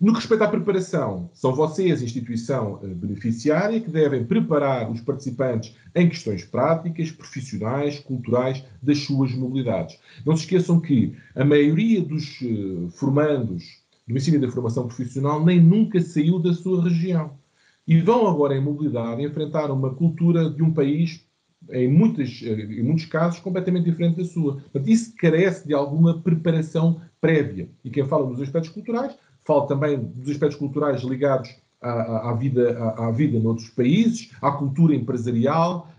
A: No que respeita à preparação, são vocês, instituição beneficiária, que devem preparar os participantes em questões práticas, profissionais, culturais das suas mobilidades. Não se esqueçam que a maioria dos formandos do ensino e da formação profissional nem nunca saiu da sua região. E vão agora em mobilidade enfrentar uma cultura de um país, em muitos casos, completamente diferente da sua. Portanto, isso carece de alguma preparação prévia. E quem fala dos aspectos culturais, fala também dos aspectos culturais ligados à vida noutros países, à cultura empresarial,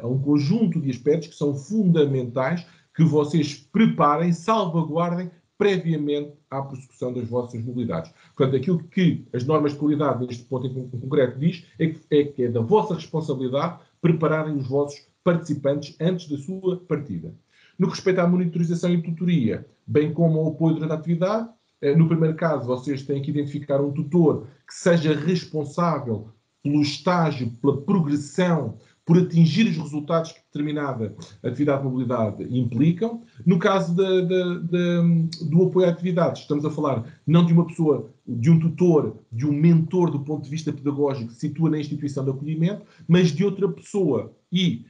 A: a um conjunto de aspectos que são fundamentais que vocês preparem, salvaguardem previamente à prossecução das vossas mobilidades. Portanto, aquilo que as normas de qualidade neste ponto em concreto diz é que é da vossa responsabilidade prepararem os vossos participantes antes da sua partida. No que respeita à monitorização e tutoria, bem como ao apoio durante a atividade, no primeiro caso, vocês têm que identificar um tutor que seja responsável pelo estágio, pela progressão, por atingir os resultados que determinada atividade de mobilidade implicam. No caso do apoio a atividades, estamos a falar não de uma pessoa de um tutor, de um mentor do ponto de vista pedagógico que se situa na instituição de acolhimento, mas de outra pessoa e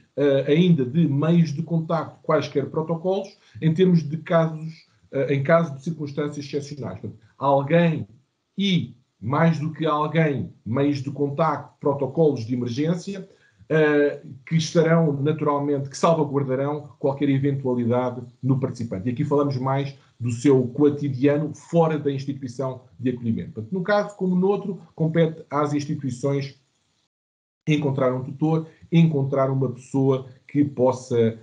A: ainda de meios de contacto, quaisquer protocolos, em termos de casos, em caso de circunstâncias excepcionais. Portanto, alguém e, mais do que alguém, meios de contacto, protocolos de emergência, que estarão naturalmente, que salvaguardarão qualquer eventualidade no participante. E aqui falamos mais do seu cotidiano fora da instituição de acolhimento. Portanto, num caso como no outro, compete às instituições encontrar um tutor, encontrar uma pessoa que possa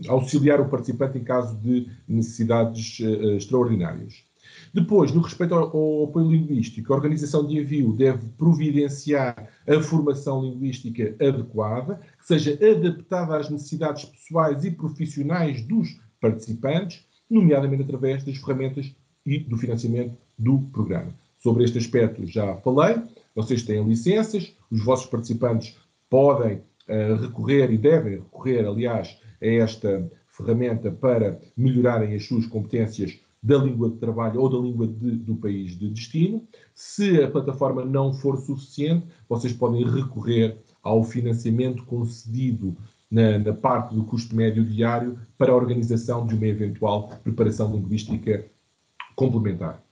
A: auxiliar o participante em caso de necessidades extraordinárias. Depois, no respeito ao apoio linguístico, a organização de envio deve providenciar a formação linguística adequada, que seja adaptada às necessidades pessoais e profissionais dos participantes, nomeadamente através das ferramentas e do financiamento do programa. Sobre este aspecto já falei, vocês têm licenças, os vossos participantes podem recorrer e devem recorrer, aliás, a esta ferramenta para melhorarem as suas competências da língua de trabalho ou da língua do país de destino. Se a plataforma não for suficiente, vocês podem recorrer ao financiamento concedido na parte do custo médio diário para a organização de uma eventual preparação linguística complementar.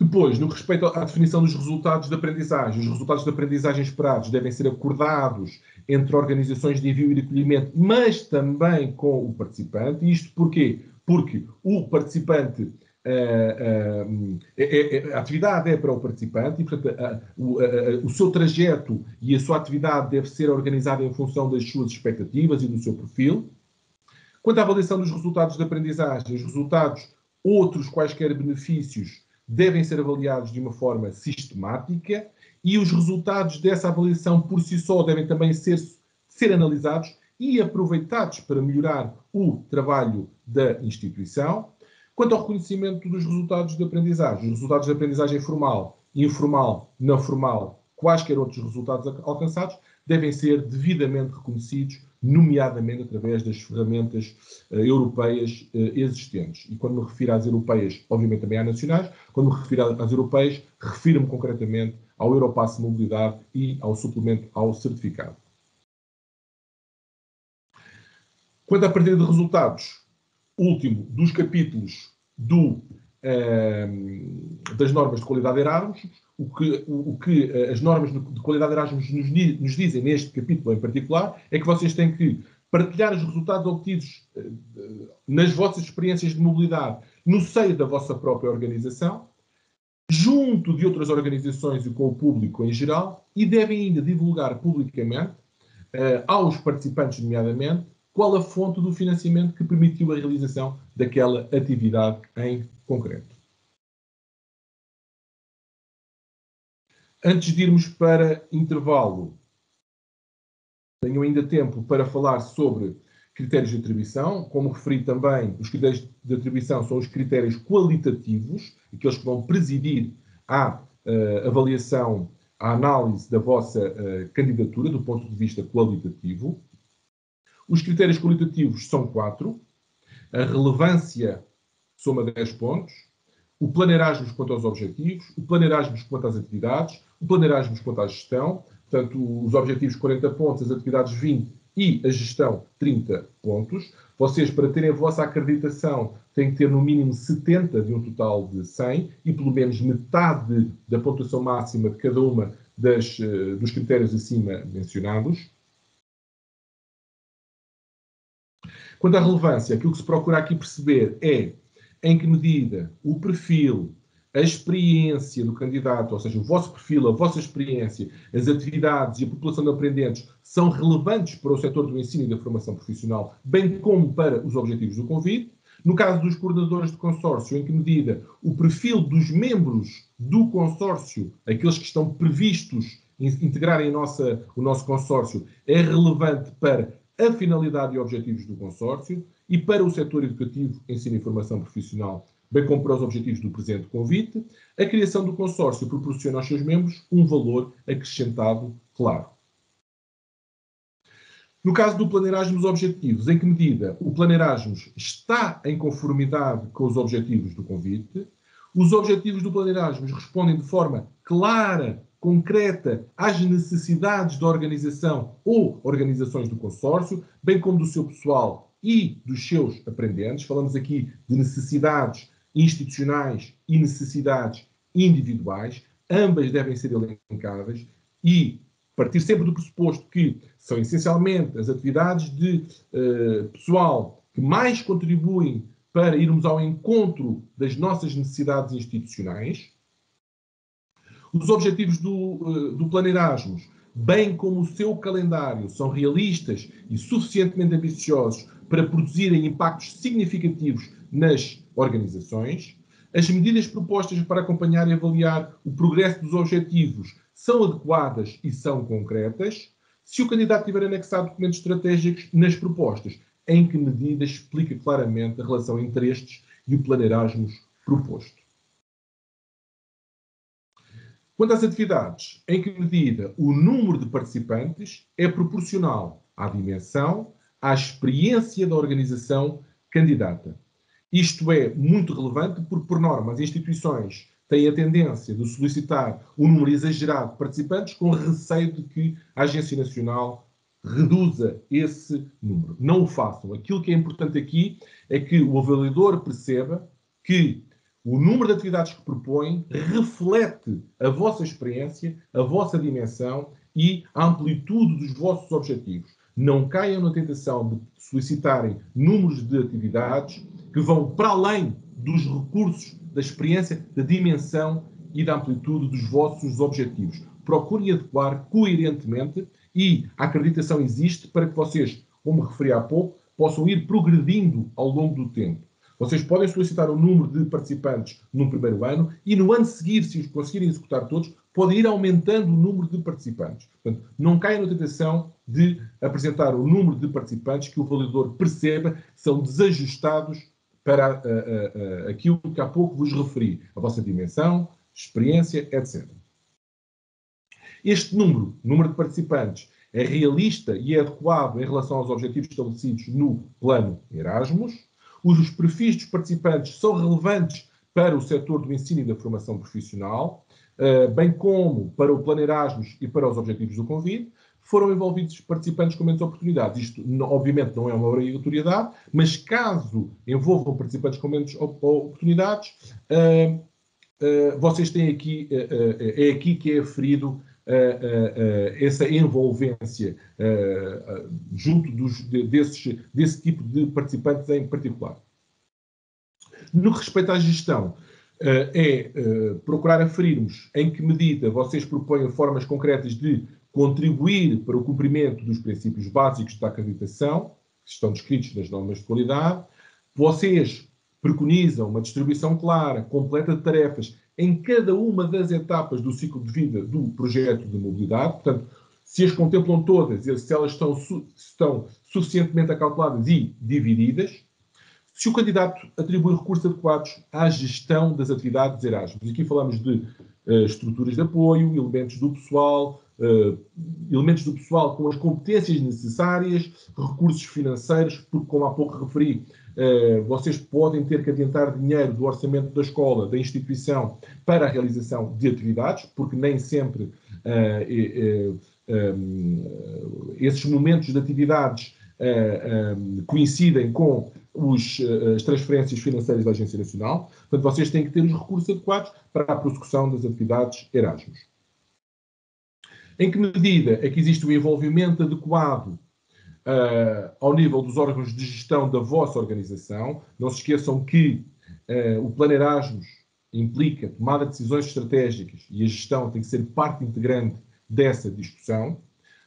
A: Depois, no respeito à definição dos resultados de aprendizagem, os resultados de aprendizagem esperados devem ser acordados entre organizações de envio e de acolhimento, mas também com o participante. Isto porquê? Porque o participante, a atividade é para o participante e, portanto, o seu trajeto e a sua atividade deve ser organizada em função das suas expectativas e do seu perfil. Quanto à avaliação dos resultados de aprendizagem, os resultados, outros quaisquer benefícios, devem ser avaliados de uma forma sistemática e os resultados dessa avaliação por si só devem também ser analisados e aproveitados para melhorar o trabalho da instituição. Quanto ao reconhecimento dos resultados de aprendizagem, os resultados de aprendizagem formal, informal, não formal, quaisquer outros resultados alcançados, devem ser devidamente reconhecidos, nomeadamente através das ferramentas europeias existentes. E quando me refiro às europeias, obviamente também há nacionais, quando me refiro às europeias, refiro-me concretamente ao Europass de Mobilidade e ao suplemento ao certificado. Quanto à partilha de resultados, último dos capítulos das normas de qualidade Erasmus, o que as normas de qualidade Erasmus nos dizem neste capítulo em particular é que vocês têm que partilhar os resultados obtidos nas vossas experiências de mobilidade no seio da vossa própria organização, junto de outras organizações e com o público em geral, e devem ainda divulgar publicamente, aos participantes nomeadamente, qual a fonte do financiamento que permitiu a realização daquela atividade em concreto. Antes de irmos para intervalo, tenho ainda tempo para falar sobre critérios de atribuição. Como referi também, os critérios de atribuição são os critérios qualitativos, aqueles que vão presidir à avaliação, à análise da vossa candidatura do ponto de vista qualitativo. Os critérios qualitativos são 4. A relevância soma 10 pontos. O plano Erasmus quanto aos objetivos. O plano Erasmus quanto às atividades. O plano Erasmus quanto à gestão. Portanto, os objetivos 40 pontos, as atividades 20 e a gestão 30 pontos. Vocês, para terem a vossa acreditação, têm que ter no mínimo 70 de um total de 100 e pelo menos metade da pontuação máxima de cada uma dos critérios acima mencionados. Quanto à relevância, aquilo que se procura aqui perceber é em que medida o perfil, a experiência do candidato, ou seja, o vosso perfil, a vossa experiência, as atividades e a população de aprendentes são relevantes para o setor do ensino e da formação profissional, bem como para os objetivos do convite. No caso dos coordenadores de consórcio, em que medida o perfil dos membros do consórcio, aqueles que estão previstos em integrarem o nosso consórcio, é relevante para a finalidade e objetivos do consórcio e para o setor educativo, ensino e formação profissional, bem como para os objetivos do presente convite. A criação do consórcio proporciona aos seus membros um valor acrescentado claro. No caso do Plano Erasmus Objetivos, em que medida o Plano Erasmus está em conformidade com os objetivos do convite? Os objetivos do Plano Erasmus respondem de forma clara, concreta, às necessidades da organização ou organizações do consórcio, bem como do seu pessoal e dos seus aprendentes. Falamos aqui de necessidades institucionais e necessidades individuais. Ambas devem ser elencadas e partir sempre do pressuposto que são essencialmente as atividades de pessoal que mais contribuem para irmos ao encontro das nossas necessidades institucionais. Os objetivos do Plano Erasmus, bem como o seu calendário, são realistas e suficientemente ambiciosos para produzirem impactos significativos nas organizações. As medidas propostas para acompanhar e avaliar o progresso dos objetivos são adequadas e são concretas. Se o candidato tiver anexado documentos estratégicos nas propostas, em que medida explica claramente a relação entre estes e o Plano Erasmus proposto. Quanto às atividades, em que medida o número de participantes é proporcional à dimensão, à experiência da organização candidata. Isto é muito relevante porque, por norma, as instituições têm a tendência de solicitar um número exagerado de participantes com receio de que a Agência Nacional reduza esse número. Não o façam. Aquilo que é importante aqui é que o avaliador perceba que o número de atividades que propõe reflete a vossa experiência, a vossa dimensão e a amplitude dos vossos objetivos. Não caiam na tentação de solicitarem números de atividades que vão para além dos recursos, da experiência, da dimensão e da amplitude dos vossos objetivos. Procurem adequar coerentemente e a acreditação existe para que vocês, como referi há pouco, possam ir progredindo ao longo do tempo. Vocês podem solicitar o número de participantes no primeiro ano e no ano seguinte, se os conseguirem executar todos, podem ir aumentando o número de participantes. Portanto, não caiam na tentação de apresentar o número de participantes que o avaliador perceba são desajustados para aquilo que há pouco vos referi, a vossa dimensão, experiência, etc. Este número de participantes, é realista e é adequado em relação aos objetivos estabelecidos no Plano Erasmus. Os perfis dos participantes são relevantes para o setor do ensino e da formação profissional, bem como para o Plano Erasmus e para os objetivos do convite. Foram envolvidos participantes com menos oportunidades. Isto, obviamente, não é uma obrigatoriedade, mas caso envolvam participantes com menos oportunidades, vocês têm aqui, é aqui que é aferido essa envolvência junto desse tipo de participantes em particular. No que respeita à gestão, procurar aferirmos em que medida vocês propõem formas concretas de contribuir para o cumprimento dos princípios básicos da acreditação, que estão descritos nas normas de qualidade. Vocês preconizam uma distribuição clara, completa de tarefas em cada uma das etapas do ciclo de vida do projeto de mobilidade. Portanto, se as contemplam todas, se elas estão suficientemente acalculadas e divididas. Se o candidato atribui recursos adequados à gestão das atividades Erasmus. Aqui falamos de estruturas de apoio, elementos do pessoal com as competências necessárias, recursos financeiros, porque, como há pouco referi, vocês podem ter que adiantar dinheiro do orçamento da escola, da instituição, para a realização de atividades, porque nem sempre esses momentos de atividades coincidem com as transferências financeiras da Agência Nacional. Portanto, vocês têm que ter os recursos adequados para a prossecução das atividades Erasmus. Em que medida é que existe o envolvimento adequado ao nível dos órgãos de gestão da vossa organização? Não se esqueçam que o Plano Erasmus implica tomada de decisões estratégicas e a gestão tem que ser parte integrante dessa discussão.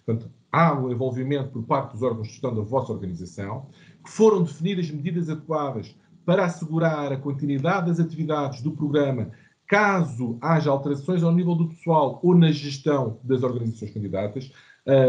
A: Portanto, há um envolvimento por parte dos órgãos de gestão da vossa organização, que foram definidas medidas adequadas para assegurar a continuidade das atividades do programa, caso haja alterações ao nível do pessoal ou na gestão das organizações candidatas.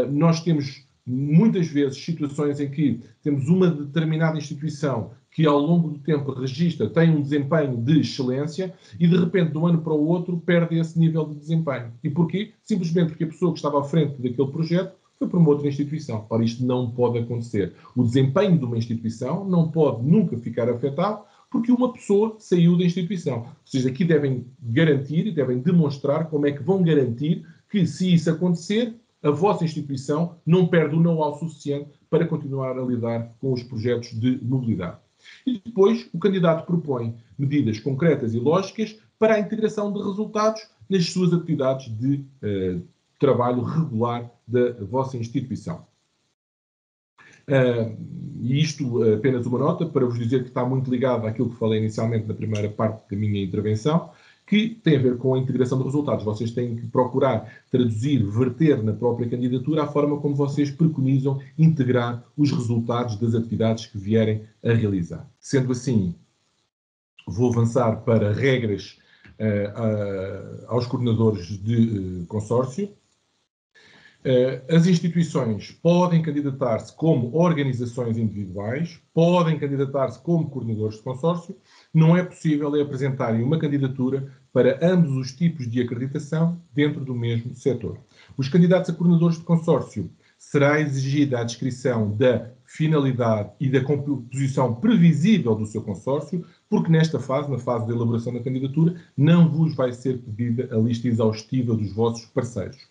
A: Nós temos muitas vezes situações em que temos uma determinada instituição que ao longo do tempo registra, tem um desempenho de excelência e de repente de um ano para o outro perde esse nível de desempenho. E porquê? Simplesmente porque a pessoa que estava à frente daquele projeto foi para uma outra instituição. Ora, isto não pode acontecer. O desempenho de uma instituição não pode nunca ficar afetado porque uma pessoa saiu da instituição. Ou seja, aqui devem garantir e devem demonstrar como é que vão garantir que, se isso acontecer, a vossa instituição não perde o know-how suficiente para continuar a lidar com os projetos de mobilidade. E depois, o candidato propõe medidas concretas e lógicas para a integração de resultados nas suas atividades de trabalho regular da vossa instituição. E isto apenas uma nota para vos dizer que está muito ligado àquilo que falei inicialmente na primeira parte da minha intervenção, que tem a ver com a integração de resultados. Vocês têm que procurar traduzir, verter na própria candidatura a forma como vocês preconizam integrar os resultados das atividades que vierem a realizar. Sendo assim, vou avançar para regras aos coordenadores de consórcio. As instituições podem candidatar-se como organizações individuais, podem candidatar-se como coordenadores de consórcio. Não é possível apresentarem uma candidatura para ambos os tipos de acreditação dentro do mesmo setor. Os candidatos a coordenadores de consórcio será exigida a descrição da finalidade e da composição previsível do seu consórcio, porque nesta fase, na fase de elaboração da candidatura, não vos vai ser pedida a lista exaustiva dos vossos parceiros.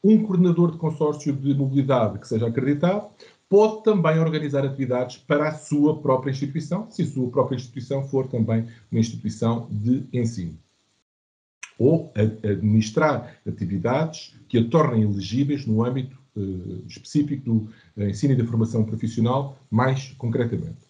A: Um coordenador de consórcio de mobilidade que seja acreditado pode também organizar atividades para a sua própria instituição, se a sua própria instituição for também uma instituição de ensino. Ou administrar atividades que a tornem elegíveis no âmbito específico do ensino e da formação profissional, mais concretamente.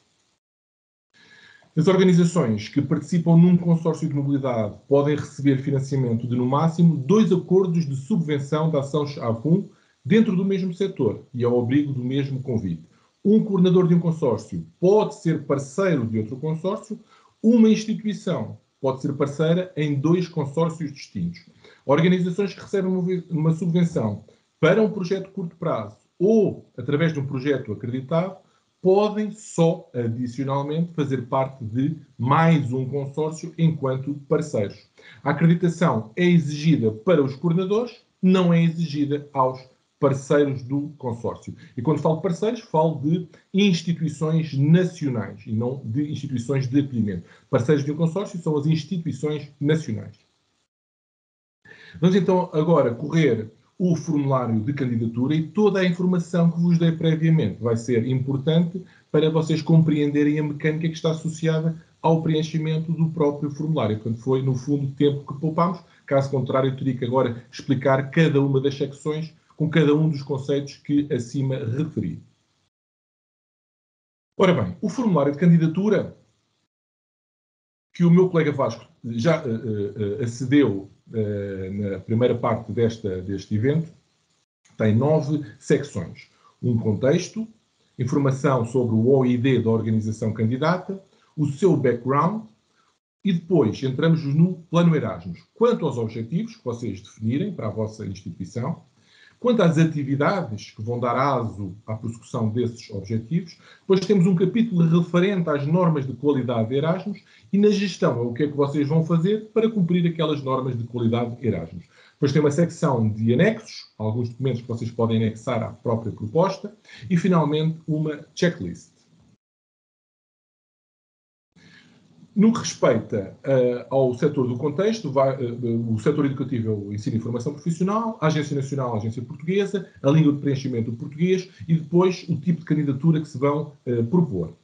A: As organizações que participam num consórcio de mobilidade podem receber financiamento de, no máximo, 2 acordos de subvenção da ação AFUM dentro do mesmo setor e ao abrigo do mesmo convite. Um coordenador de um consórcio pode ser parceiro de outro consórcio, uma instituição pode ser parceira em 2 consórcios distintos. Organizações que recebem uma subvenção para um projeto de curto prazo ou através de um projeto acreditado podem só, adicionalmente, fazer parte de mais um consórcio enquanto parceiros. A acreditação é exigida para os coordenadores, não é exigida aos parceiros do consórcio. E quando falo de parceiros, falo de instituições nacionais e não de instituições de acolhimento. Parceiros de um consórcio são as instituições nacionais. Vamos então agora correr o formulário de candidatura e toda a informação que vos dei previamente vai ser importante para vocês compreenderem a mecânica que está associada ao preenchimento do próprio formulário. Portanto, foi, no fundo, o tempo que poupámos. Caso contrário, eu teria que agora explicar cada uma das secções com cada um dos conceitos que acima referi. Ora bem, o formulário de candidatura que o meu colega Vasco já acedeu na primeira parte deste evento, tem 9 secções. Um contexto, informação sobre o OID da organização candidata, o seu background e depois entramos no plano Erasmus. Quanto aos objetivos que vocês definirem para a vossa instituição, quanto às atividades que vão dar aso à prossecução desses objetivos, depois temos um capítulo referente às normas de qualidade de Erasmus e na gestão, o que é que vocês vão fazer para cumprir aquelas normas de qualidade de Erasmus. Depois tem uma secção de anexos, alguns documentos que vocês podem anexar à própria proposta e, finalmente, uma checklist. No que respeita ao setor do contexto, o setor educativo é o ensino e formação profissional, a Agência Nacional, a Agência Portuguesa, a língua de preenchimento do português e depois o tipo de candidatura que se vão propor,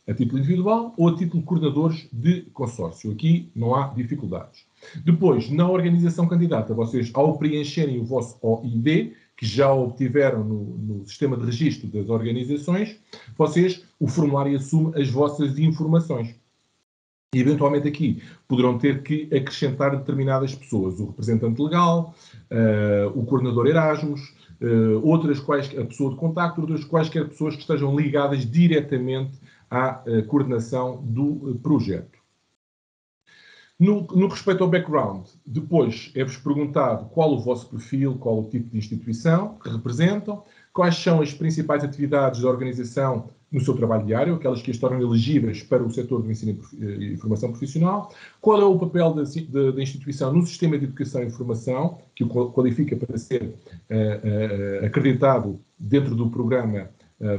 A: a título individual ou a título de coordenadores de consórcio. Aqui não há dificuldades. Depois, na organização candidata, vocês, ao preencherem o vosso OID, que já obtiveram no sistema de registro das organizações, o formulário assume as vossas informações. E, eventualmente, aqui poderão ter que acrescentar determinadas pessoas. O representante legal, o coordenador Erasmus, a pessoa de contacto, outras quaisquer pessoas que estejam ligadas diretamente à coordenação do projeto. No respeito ao background, depois é-vos perguntado qual o vosso perfil, qual o tipo de instituição que representam, quais são as principais atividades da organização no seu trabalho diário, aquelas que as tornam elegíveis para o setor do ensino e formação profissional, qual é o papel da instituição no sistema de educação e formação, que o qualifica para ser acreditado dentro do programa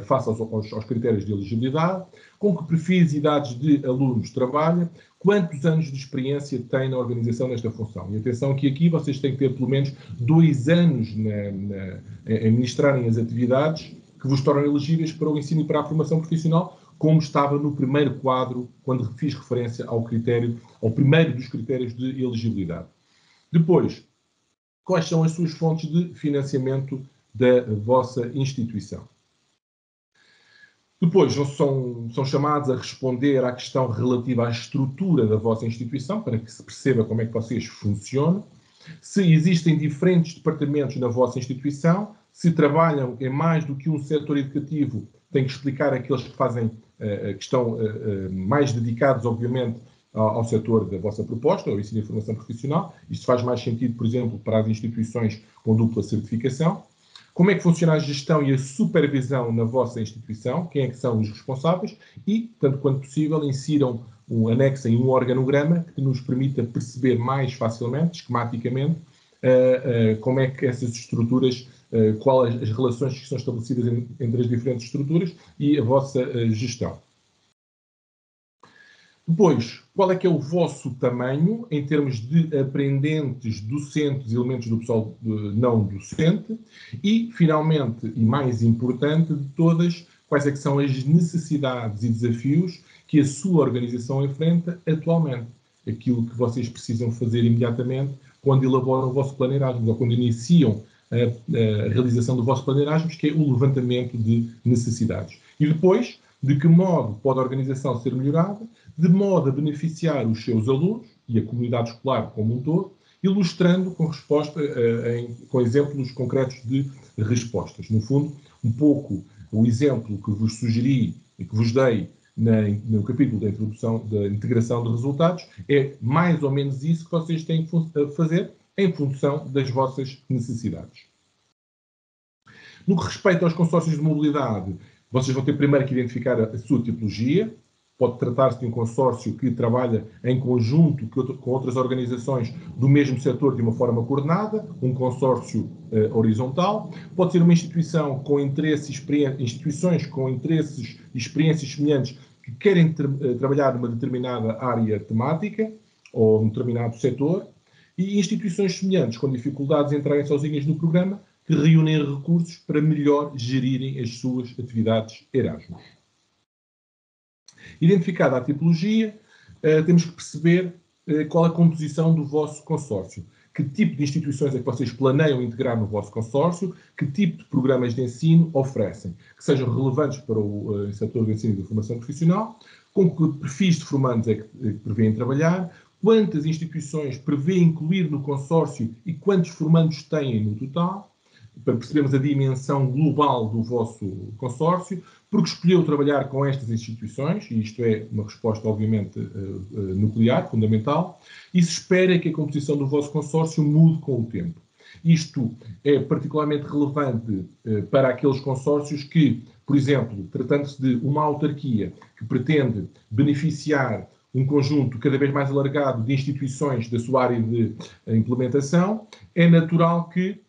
A: face aos critérios de elegibilidade, com que perfis e idades de alunos trabalha, quantos anos de experiência tem na organização nesta função. E atenção que aqui vocês têm que ter pelo menos 2 anos a administrarem as atividades que vos tornam elegíveis para o ensino e para a formação profissional, como estava no primeiro quadro, quando fiz referência ao primeiro dos critérios de elegibilidade. Depois, quais são as suas fontes de financiamento da vossa instituição? Depois, são chamados a responder à questão relativa à estrutura da vossa instituição, para que se perceba como é que vocês funcionam. Se existem diferentes departamentos na vossa instituição, se trabalham em mais do que um setor educativo, tem que explicar aqueles que que estão mais dedicados, obviamente, ao setor da vossa proposta, ao ensino e formação profissional. Isto faz mais sentido, por exemplo, para as instituições com dupla certificação. Como é que funciona a gestão e a supervisão na vossa instituição? Quem é que são os responsáveis? E, tanto quanto possível, insiram anexem um organograma que nos permita perceber mais facilmente, esquematicamente, como é que essas estruturas, quais as relações que são estabelecidas entre as diferentes estruturas e a vossa gestão. Depois, qual é que é o vosso tamanho em termos de aprendentes, docentes e elementos do pessoal não docente? E, finalmente, e mais importante de todas, quais é que são as necessidades e desafios que a sua organização enfrenta atualmente? Aquilo que vocês precisam fazer imediatamente quando elaboram o vosso plano Erasmus ou quando iniciam a realização do vosso plano Erasmus, que é o levantamento de necessidades. E depois, de que modo pode a organização ser melhorada, de modo a beneficiar os seus alunos e a comunidade escolar como um todo, ilustrando com exemplos concretos de respostas. No fundo, um pouco o exemplo que vos sugeri e que vos dei no capítulo da introdução da integração de resultados é mais ou menos isso que vocês têm que fazer em função das vossas necessidades. No que respeita aos consórcios de mobilidade, vocês vão ter primeiro que identificar a sua tipologia. Pode tratar-se de um consórcio que trabalha em conjunto com outras organizações do mesmo setor de uma forma coordenada, um consórcio horizontal. Pode ser uma instituição com instituições com interesses e experiências semelhantes que querem trabalhar numa determinada área temática ou num determinado setor, e instituições semelhantes com dificuldades em entrarem sozinhas no programa, que reúnem recursos para melhor gerirem as suas atividades Erasmus. Identificada a tipologia, temos que perceber qual a composição do vosso consórcio. Que tipo de instituições é que vocês planeiam integrar no vosso consórcio, que tipo de programas de ensino oferecem, que sejam relevantes para o setor do ensino e da formação profissional, com que perfis de formandos é que prevêem trabalhar, quantas instituições prevêem incluir no consórcio e quantos formandos têm no total, para percebermos a dimensão global do vosso consórcio, porque escolheu trabalhar com estas instituições, e isto é uma resposta, obviamente, nuclear, fundamental, e se espera que a composição do vosso consórcio mude com o tempo. Isto é particularmente relevante para aqueles consórcios que, por exemplo, tratando-se de uma autarquia que pretende beneficiar um conjunto cada vez mais alargado de instituições da sua área de implementação, é natural que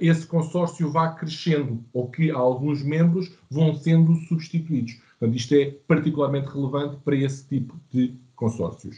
A: esse consórcio vá crescendo ou que alguns membros vão sendo substituídos. Portanto, isto é particularmente relevante para esse tipo de consórcios.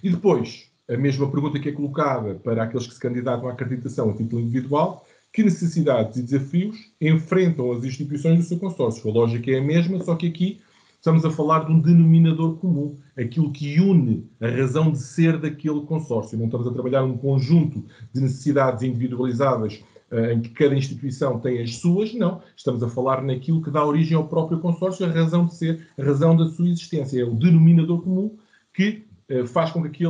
A: E depois, a mesma pergunta que é colocada para aqueles que se candidatam à acreditação a título individual: que necessidades e desafios enfrentam as instituições do seu consórcio? A lógica é a mesma, só que aqui estamos a falar de um denominador comum, aquilo que une a razão de ser daquele consórcio. Não estamos a trabalhar um conjunto de necessidades individualizadas em que cada instituição tem as suas, não. Estamos a falar naquilo que dá origem ao próprio consórcio, a razão de ser, a razão da sua existência. É o denominador comum que faz com que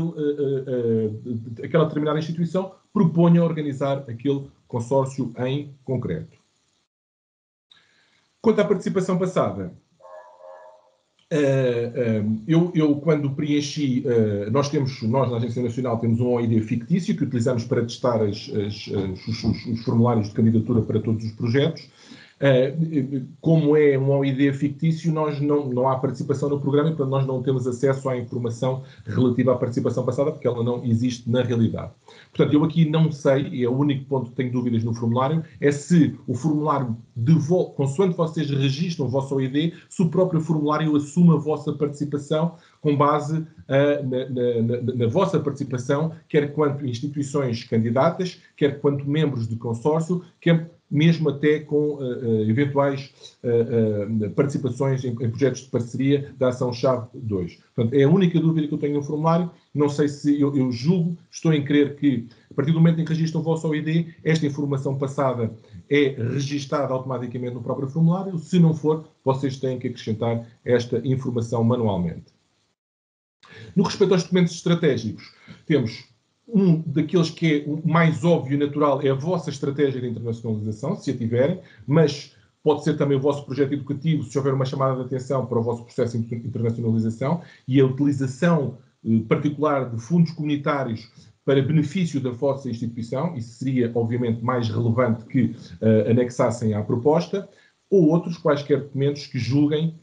A: aquela determinada instituição proponha organizar aquele consórcio em concreto. Quanto à participação passada, eu quando preenchi, nós na Agência Nacional temos um OID fictício que utilizamos para testar os formulários de candidatura para todos os projetos. Como é um OID fictício, nós não há participação no programa e, portanto, nós não temos acesso à informação relativa à participação passada, porque ela não existe na realidade. Portanto, eu aqui não sei, e é o único ponto que tenho dúvidas no formulário, é se o formulário devolve, consoante vocês registram o vosso OID, se o próprio formulário assume a vossa participação com base na vossa participação, quer quanto instituições candidatas, quer quanto membros de consórcio, quer mesmo até com eventuais participações em projetos de parceria da Ação-Chave 2. Portanto, é a única dúvida que eu tenho no formulário. Não sei se eu julgo, estou em crer que, a partir do momento em que registram o vosso OID, esta informação passada é registada automaticamente no próprio formulário. Se não for, vocês têm que acrescentar esta informação manualmente. No respeito aos documentos estratégicos, temos um daqueles que é o mais óbvio e natural, é a vossa estratégia de internacionalização, se a tiverem, mas pode ser também o vosso projeto educativo, se houver uma chamada de atenção para o vosso processo de internacionalização e a utilização particular de fundos comunitários para benefício da vossa instituição, isso seria, obviamente, mais relevante que anexassem à proposta, ou outros quaisquer documentos que julguem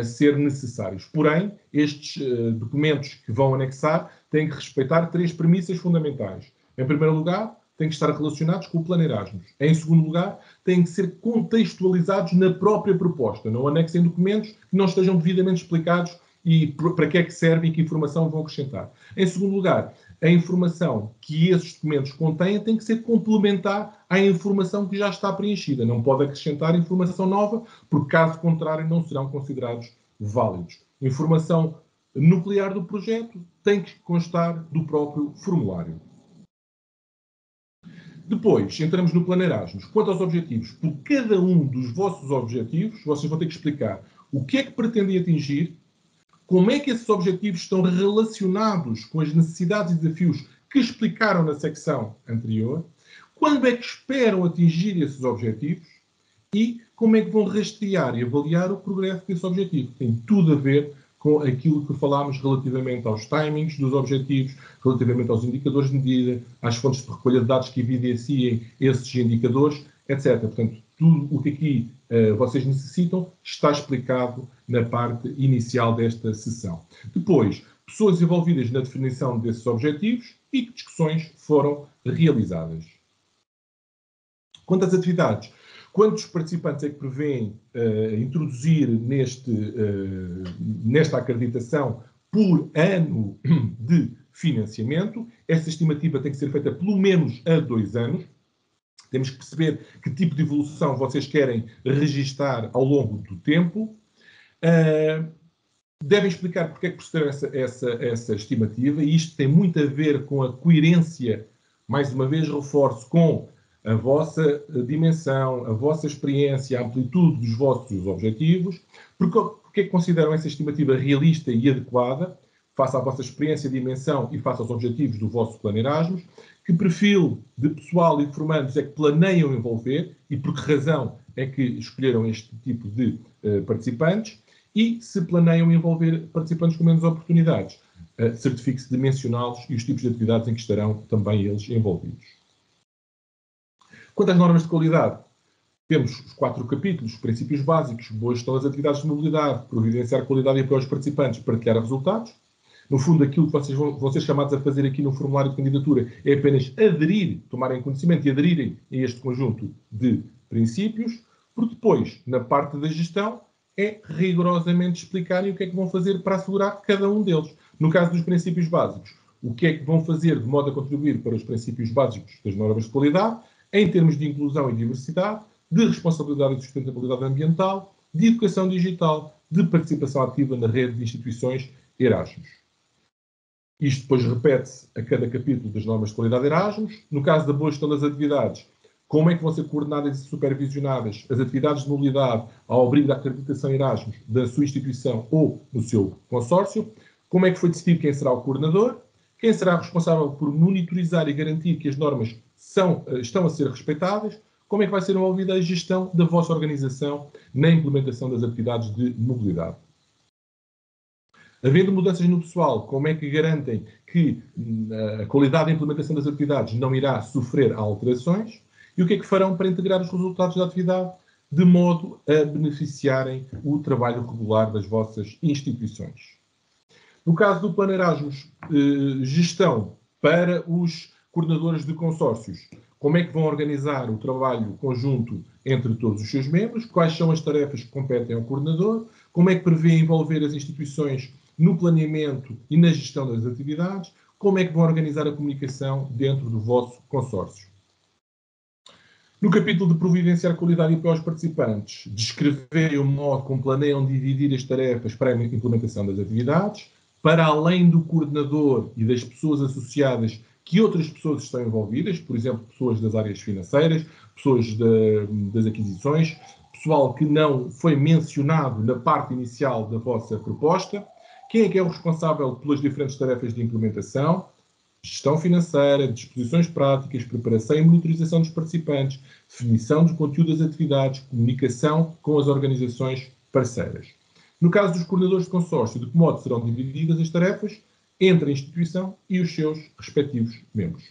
A: ser necessários. Porém, estes documentos que vão anexar têm que respeitar 3 premissas fundamentais. Em primeiro lugar, têm que estar relacionados com o Plano Erasmus. Em segundo lugar, têm que ser contextualizados na própria proposta. Não anexem documentos que não estejam devidamente explicados e para que é que servem e que informação vão acrescentar. Em segundo lugar, a informação que esses documentos contêm tem que ser complementar à informação que já está preenchida. Não pode acrescentar informação nova, porque, caso contrário, não serão considerados válidos. Informação nuclear do projeto tem que constar do próprio formulário. Depois, entramos no Plano Erasmus. Quanto aos objetivos, por cada um dos vossos objetivos, vocês vão ter que explicar o que é que pretendem atingir, como é que esses objetivos estão relacionados com as necessidades e desafios que explicaram na secção anterior, quando é que esperam atingir esses objetivos e como é que vão rastrear e avaliar o progresso desse objetivo. Tem tudo a ver com aquilo que falámos relativamente aos timings dos objetivos, relativamente aos indicadores de medida, às fontes de recolha de dados que evidenciem esses indicadores, etc. Portanto, tudo o que aqui vocês necessitam está explicado na parte inicial desta sessão. Depois, pessoas envolvidas na definição desses objetivos e que discussões foram realizadas. Quanto às atividades, quantos participantes é que prevêem introduzir nesta acreditação por ano de financiamento? Esta estimativa tem que ser feita pelo menos a 2 anos. Temos que perceber que tipo de evolução vocês querem registar ao longo do tempo. Devem explicar porque é que procederam essa estimativa, e isto tem muito a ver com a coerência, mais uma vez reforço, com a vossa dimensão, a vossa experiência, a amplitude dos vossos objetivos. Porque é que consideram essa estimativa realista e adequada, face à vossa experiência, dimensão e face aos objetivos do vosso Plano Erasmus? Que perfil de pessoal e formandos é que planeiam envolver e por que razão é que escolheram este tipo de participantes? E se planeiam envolver participantes com menos oportunidades, certifique-se de mencioná-los e os tipos de atividades em que estarão também eles envolvidos. Quanto às normas de qualidade, temos os 4 capítulos, os princípios básicos, boas gestão das atividades de mobilidade, providenciar qualidade e apoio aos participantes, partilhar resultados. No fundo, aquilo que vocês vão ser chamados a fazer aqui no formulário de candidatura é apenas aderir, tomarem conhecimento e aderirem a este conjunto de princípios, porque depois, na parte da gestão, é rigorosamente explicarem o que é que vão fazer para assegurar cada um deles. No caso dos princípios básicos, o que é que vão fazer de modo a contribuir para os princípios básicos das normas de qualidade, em termos de inclusão e diversidade, de responsabilidade e sustentabilidade ambiental, de educação digital, de participação ativa na rede de instituições Erasmus. Isto depois repete-se a cada capítulo das normas de qualidade Erasmus. No caso da boa gestão das atividades, como é que vão ser coordenadas e supervisionadas as atividades de mobilidade ao abrigo da acreditação Erasmus da sua instituição ou no seu consórcio? Como é que foi decidido quem será o coordenador? Quem será responsável por monitorizar e garantir que as normas estão a ser respeitadas? Como é que vai ser envolvida a gestão da vossa organização na implementação das atividades de mobilidade? Havendo mudanças no pessoal, como é que garantem que a qualidade da implementação das atividades não irá sofrer alterações? E o que é que farão para integrar os resultados da atividade de modo a beneficiarem o trabalho regular das vossas instituições. No caso do Plano Erasmus, gestão para os coordenadores de consórcios. Como é que vão organizar o trabalho conjunto entre todos os seus membros? Quais são as tarefas que competem ao coordenador? Como é que prevê envolver as instituições no planeamento e na gestão das atividades? Como é que vão organizar a comunicação dentro do vosso consórcio? No capítulo de providenciar qualidade e para os participantes, descreverem o modo como planeiam dividir as tarefas para a implementação das atividades, para além do coordenador e das pessoas associadas, que outras pessoas estão envolvidas, por exemplo, pessoas das áreas financeiras, pessoas das aquisições, pessoal que não foi mencionado na parte inicial da vossa proposta. Quem é que é o responsável pelas diferentes tarefas de implementação? Gestão financeira, disposições práticas, preparação e monitorização dos participantes, definição do conteúdo das atividades, comunicação com as organizações parceiras. No caso dos coordenadores de consórcio, de que modo serão divididas as tarefas entre a instituição e os seus respectivos membros.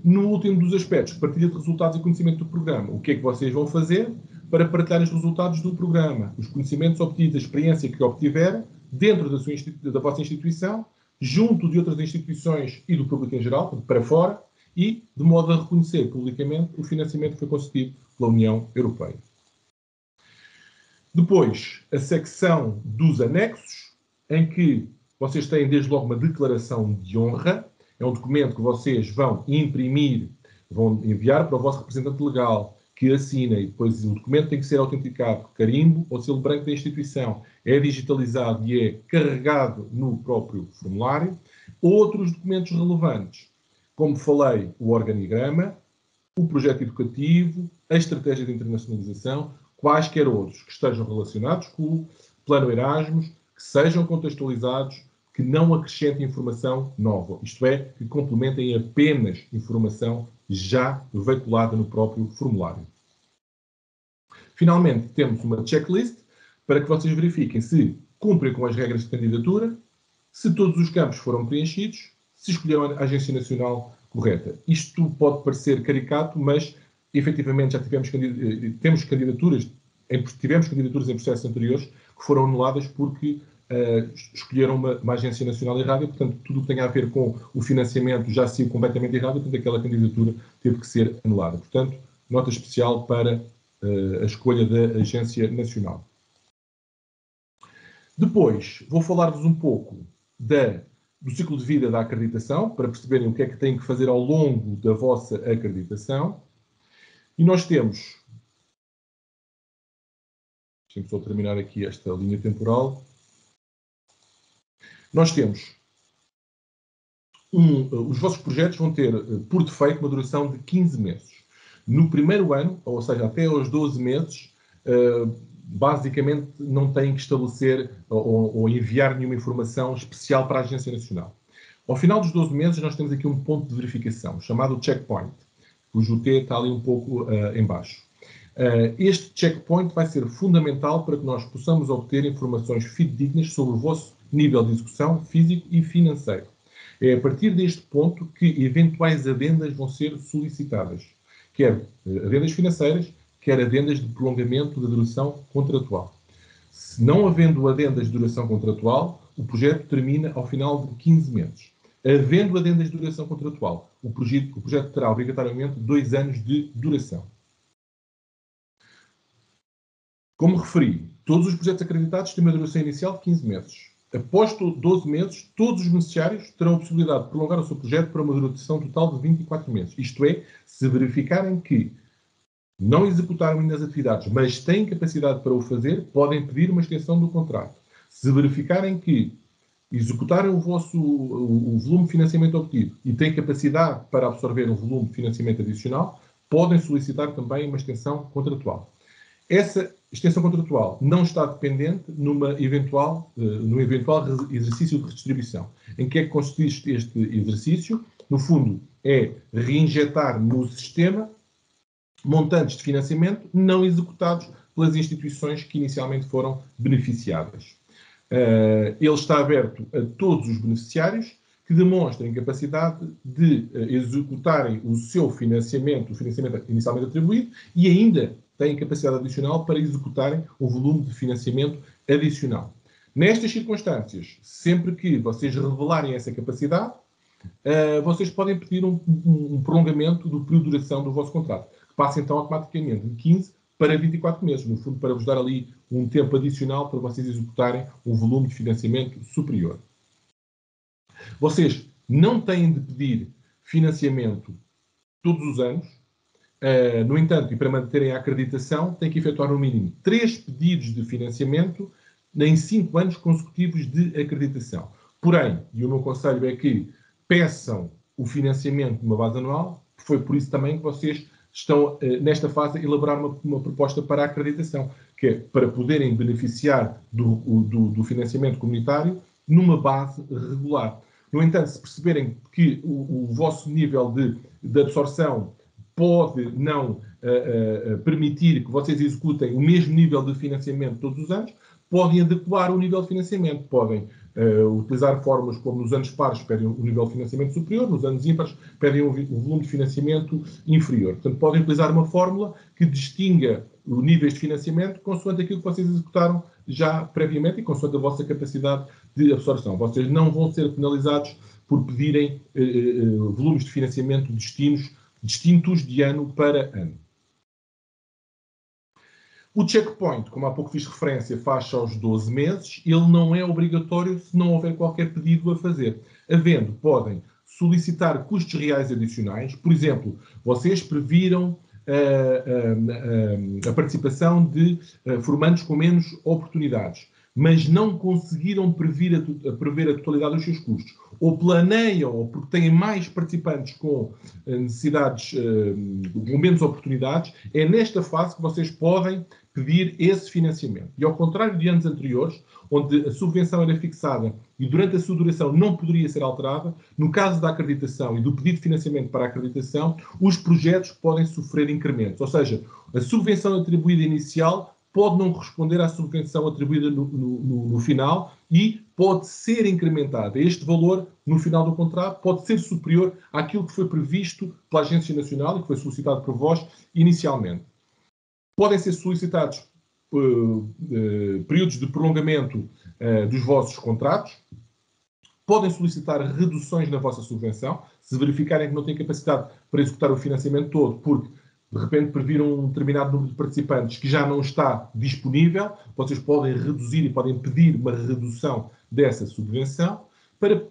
A: No último dos aspectos, partilha de resultados e conhecimento do programa. O que é que vocês vão fazer para partilhar os resultados do programa, os conhecimentos obtidos, a experiência que obtiveram dentro da vossa instituição, junto de outras instituições e do público em geral, para fora, e de modo a reconhecer publicamente o financiamento que foi concedido pela União Europeia. Depois, a secção dos anexos, em que vocês têm desde logo uma declaração de honra. É um documento que vocês vão imprimir, vão enviar para o vosso representante legal, que assina, e depois o documento tem que ser autenticado, carimbo ou selo branco da instituição, é digitalizado e é carregado no próprio formulário. Outros documentos relevantes, como falei, o organigrama, o projeto educativo, a estratégia de internacionalização, quaisquer outros que estejam relacionados com o Plano Erasmus, que sejam contextualizados, que não acrescentem informação nova, isto é, que complementem apenas informação já veiculada no próprio formulário. Finalmente, temos uma checklist para que vocês verifiquem se cumprem com as regras de candidatura, se todos os campos foram preenchidos, se escolheram a agência nacional correta. Isto pode parecer caricato, mas efetivamente já tivemos candidaturas em processos anteriores que foram anuladas porque escolheram uma agência nacional errada e, portanto, tudo o que tem a ver com o financiamento já saiu completamente errado e, portanto, aquela candidatura teve que ser anulada. Portanto, nota especial para a escolha da agência nacional. Depois, vou falar-vos um pouco do ciclo de vida da acreditação, para perceberem o que é que têm que fazer ao longo da vossa acreditação. E nós temos... Deixem-me só terminar aqui esta linha temporal. Nós temos... os vossos projetos vão ter, por defeito, uma duração de 15 meses. No primeiro ano, ou seja, até aos 12 meses, basicamente não têm que estabelecer ou enviar nenhuma informação especial para a Agência Nacional. Ao final dos 12 meses, nós temos aqui um ponto de verificação, chamado checkpoint, cujo T está ali um pouco em baixo. Este checkpoint vai ser fundamental para que nós possamos obter informações fidedignas sobre o vosso nível de execução físico e financeiro. É a partir deste ponto que eventuais adendas vão ser solicitadas, quer adendas financeiras, quer adendas de prolongamento da duração contratual. Se não havendo adendas de duração contratual, o projeto termina ao final de 15 meses. Havendo adendas de duração contratual, o projeto terá obrigatoriamente 2 anos de duração. Como referi, todos os projetos acreditados têm uma duração inicial de 15 meses. Após 12 meses, todos os beneficiários terão a possibilidade de prolongar o seu projeto para uma duração total de 24 meses. Isto é, se verificarem que não executaram ainda as atividades, mas têm capacidade para o fazer, podem pedir uma extensão do contrato. Se verificarem que executaram o volume de financiamento obtido e têm capacidade para absorver um volume de financiamento adicional, podem solicitar também uma extensão contratual. Essa extensão contratual não está dependente no eventual exercício de redistribuição. Em que é que consiste este exercício? No fundo, é reinjetar no sistema montantes de financiamento não executados pelas instituições que inicialmente foram beneficiadas. Ele está aberto a todos os beneficiários, que demonstrem capacidade de executarem o seu financiamento, o financiamento inicialmente atribuído, e ainda têm capacidade adicional para executarem o volume de financiamento adicional. Nestas circunstâncias, sempre que vocês revelarem essa capacidade, vocês podem pedir um prolongamento do período de duração do vosso contrato, que passa então automaticamente de 15 para 24 meses, no fundo, para vos dar ali um tempo adicional para vocês executarem um volume de financiamento superior. Vocês não têm de pedir financiamento todos os anos. No entanto, e para manterem a acreditação, têm que efetuar no mínimo 3 pedidos de financiamento em 5 anos consecutivos de acreditação. Porém, e o meu conselho é que peçam o financiamento numa base anual, foi por isso também que vocês estão, nesta fase, a elaborar uma proposta para a acreditação, que é para poderem beneficiar do financiamento comunitário numa base regular. No entanto, se perceberem que o vosso nível de absorção pode não permitir que vocês executem o mesmo nível de financiamento todos os anos, podem adequar o nível de financiamento. Podem utilizar fórmulas como nos anos pares pedem um nível de financiamento superior, nos anos ímpares pedem um volume de financiamento inferior. Portanto, podem utilizar uma fórmula que distinga os níveis de financiamento consoante aquilo que vocês executaram já previamente e consoante a vossa capacidade de absorção. Vocês não vão ser penalizados por pedirem volumes de financiamento distintos de ano para ano. O checkpoint, como há pouco fiz referência, faz-se aos 12 meses. Ele não é obrigatório se não houver qualquer pedido a fazer. Havendo, podem solicitar custos reais adicionais. Por exemplo, vocês previram a participação de formandos com menos oportunidades, mas não conseguiram prever a totalidade dos seus custos. Ou planeiam, ou porque têm mais participantes com necessidades, com menos oportunidades, é nesta fase que vocês podem pedir esse financiamento. E ao contrário de anos anteriores, onde a subvenção era fixada e durante a sua duração não poderia ser alterada, no caso da acreditação e do pedido de financiamento para a acreditação, os projetos podem sofrer incrementos. Ou seja, a subvenção atribuída inicial pode não corresponder à subvenção atribuída no final e pode ser incrementada. Este valor, no final do contrato, pode ser superior àquilo que foi previsto pela Agência Nacional e que foi solicitado por vós inicialmente. Podem ser solicitados períodos de prolongamento dos vossos contratos. Podem solicitar reduções na vossa subvenção, se verificarem que não têm capacidade para executar o financiamento todo, porque de repente previram um determinado número de participantes que já não está disponível, vocês podem reduzir e podem pedir uma redução dessa subvenção,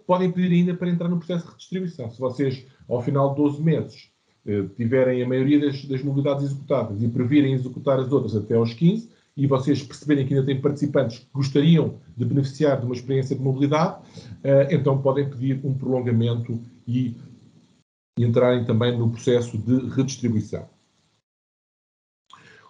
A: podem pedir ainda para entrar no processo de redistribuição. Se vocês, ao final de 12 meses, tiverem a maioria das mobilidades executadas e previrem executar as outras até aos 15, e vocês perceberem que ainda têm participantes que gostariam de beneficiar de uma experiência de mobilidade, então podem pedir um prolongamento e entrarem também no processo de redistribuição.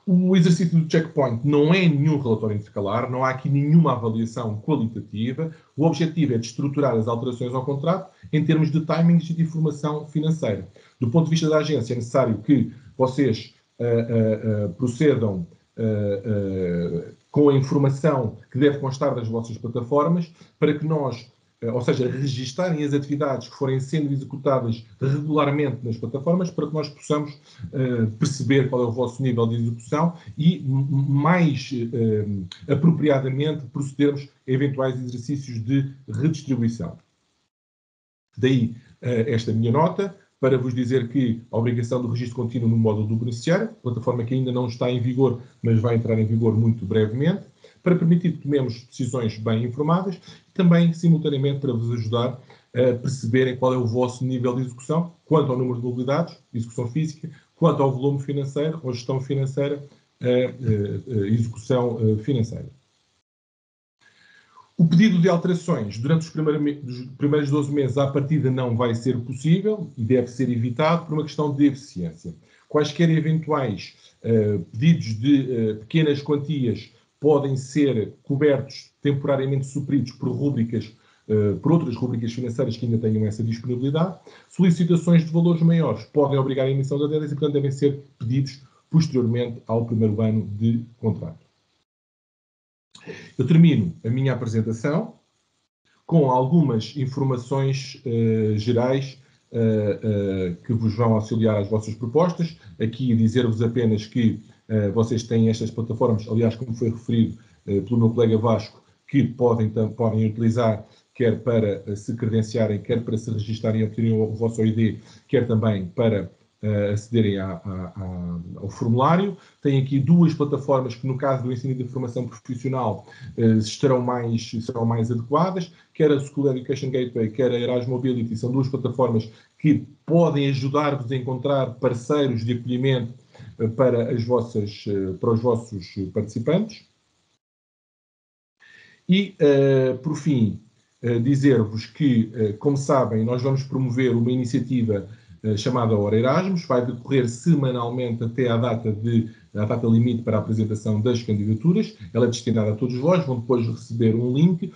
A: O exercício do checkpoint não é nenhum relatório intercalar, não há aqui nenhuma avaliação qualitativa. O objetivo é de estruturar as alterações ao contrato em termos de timings e de informação financeira. Do ponto de vista da agência, é necessário que vocês procedam com a informação que deve constar das vossas plataformas para que nós, ou seja, registarem as atividades que forem sendo executadas regularmente nas plataformas para que nós possamos perceber qual é o vosso nível de execução e, mais apropriadamente, procedermos a eventuais exercícios de redistribuição. Daí esta minha nota, para vos dizer que a obrigação do registro contínuo no módulo do beneficiário, plataforma que ainda não está em vigor, mas vai entrar em vigor muito brevemente, para permitir que tomemos decisões bem informadas e também, simultaneamente, para vos ajudar a perceberem qual é o vosso nível de execução, quanto ao número de mobilidades, execução física, quanto ao volume financeiro, ou gestão financeira, execução financeira. O pedido de alterações durante os primeiros 12 meses à partida não vai ser possível e deve ser evitado por uma questão de eficiência. Quaisquer eventuais pedidos de pequenas quantias podem ser cobertos, temporariamente supridos por outras rubricas financeiras que ainda tenham essa disponibilidade. Solicitações de valores maiores podem obrigar a emissão de débitos e, portanto, devem ser pedidos posteriormente ao primeiro ano de contrato. Eu termino a minha apresentação com algumas informações gerais que vos vão auxiliar às vossas propostas. Aqui dizer-vos apenas que vocês têm estas plataformas, aliás, como foi referido pelo meu colega Vasco, que podem utilizar quer para se credenciarem, quer para se registarem e obterem o vosso ID, quer também para acederem ao formulário. Tem aqui duas plataformas que, no caso do ensino de formação profissional, serão mais adequadas, quer a School Education Gateway, quer a Erasmus Mobility, são duas plataformas que podem ajudar-vos a encontrar parceiros de acolhimento para os vossos participantes. E, por fim, dizer-vos que, como sabem, nós vamos promover uma iniciativa chamada Hora Erasmus, vai decorrer semanalmente até à data limite para a apresentação das candidaturas. Ela é destinada a todos vós, vão depois receber um link.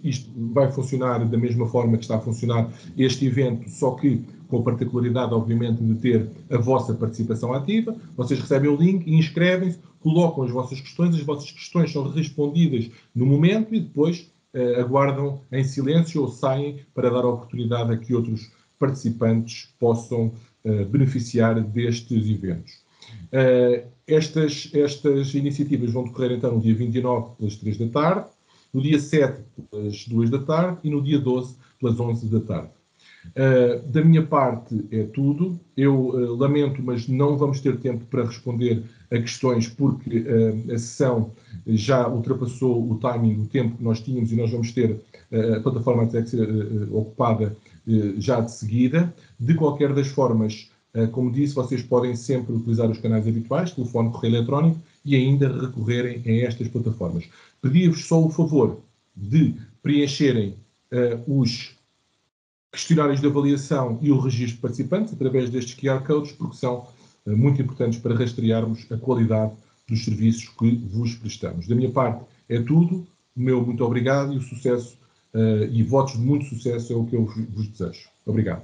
A: Isto vai funcionar da mesma forma que está a funcionar este evento, só que com a particularidade, obviamente, de ter a vossa participação ativa. Vocês recebem o link, inscrevem-se, colocam as vossas questões são respondidas no momento e depois aguardam em silêncio ou saem para dar a oportunidade a que outros participantes possam beneficiar destes eventos. Estas iniciativas vão decorrer então no dia 29 pelas 3 da tarde, no dia 7 pelas 2 da tarde e no dia 12 pelas 11 da tarde. Da minha parte é tudo. Eu lamento, mas não vamos ter tempo para responder a questões porque a sessão já ultrapassou o timing, o tempo que nós tínhamos e nós vamos ter a plataforma a ter que ser ocupada já de seguida. De qualquer das formas, como disse, vocês podem sempre utilizar os canais habituais, telefone, correio eletrónico e ainda recorrerem a estas plataformas. Pedi-vos só o favor de preencherem os questionários de avaliação e o registro de participantes através destes QR Codes, porque são muito importantes para rastrearmos a qualidade dos serviços que vos prestamos. Da minha parte é tudo. O meu muito obrigado e o sucesso e votos de muito sucesso é o que eu vos desejo. Obrigado.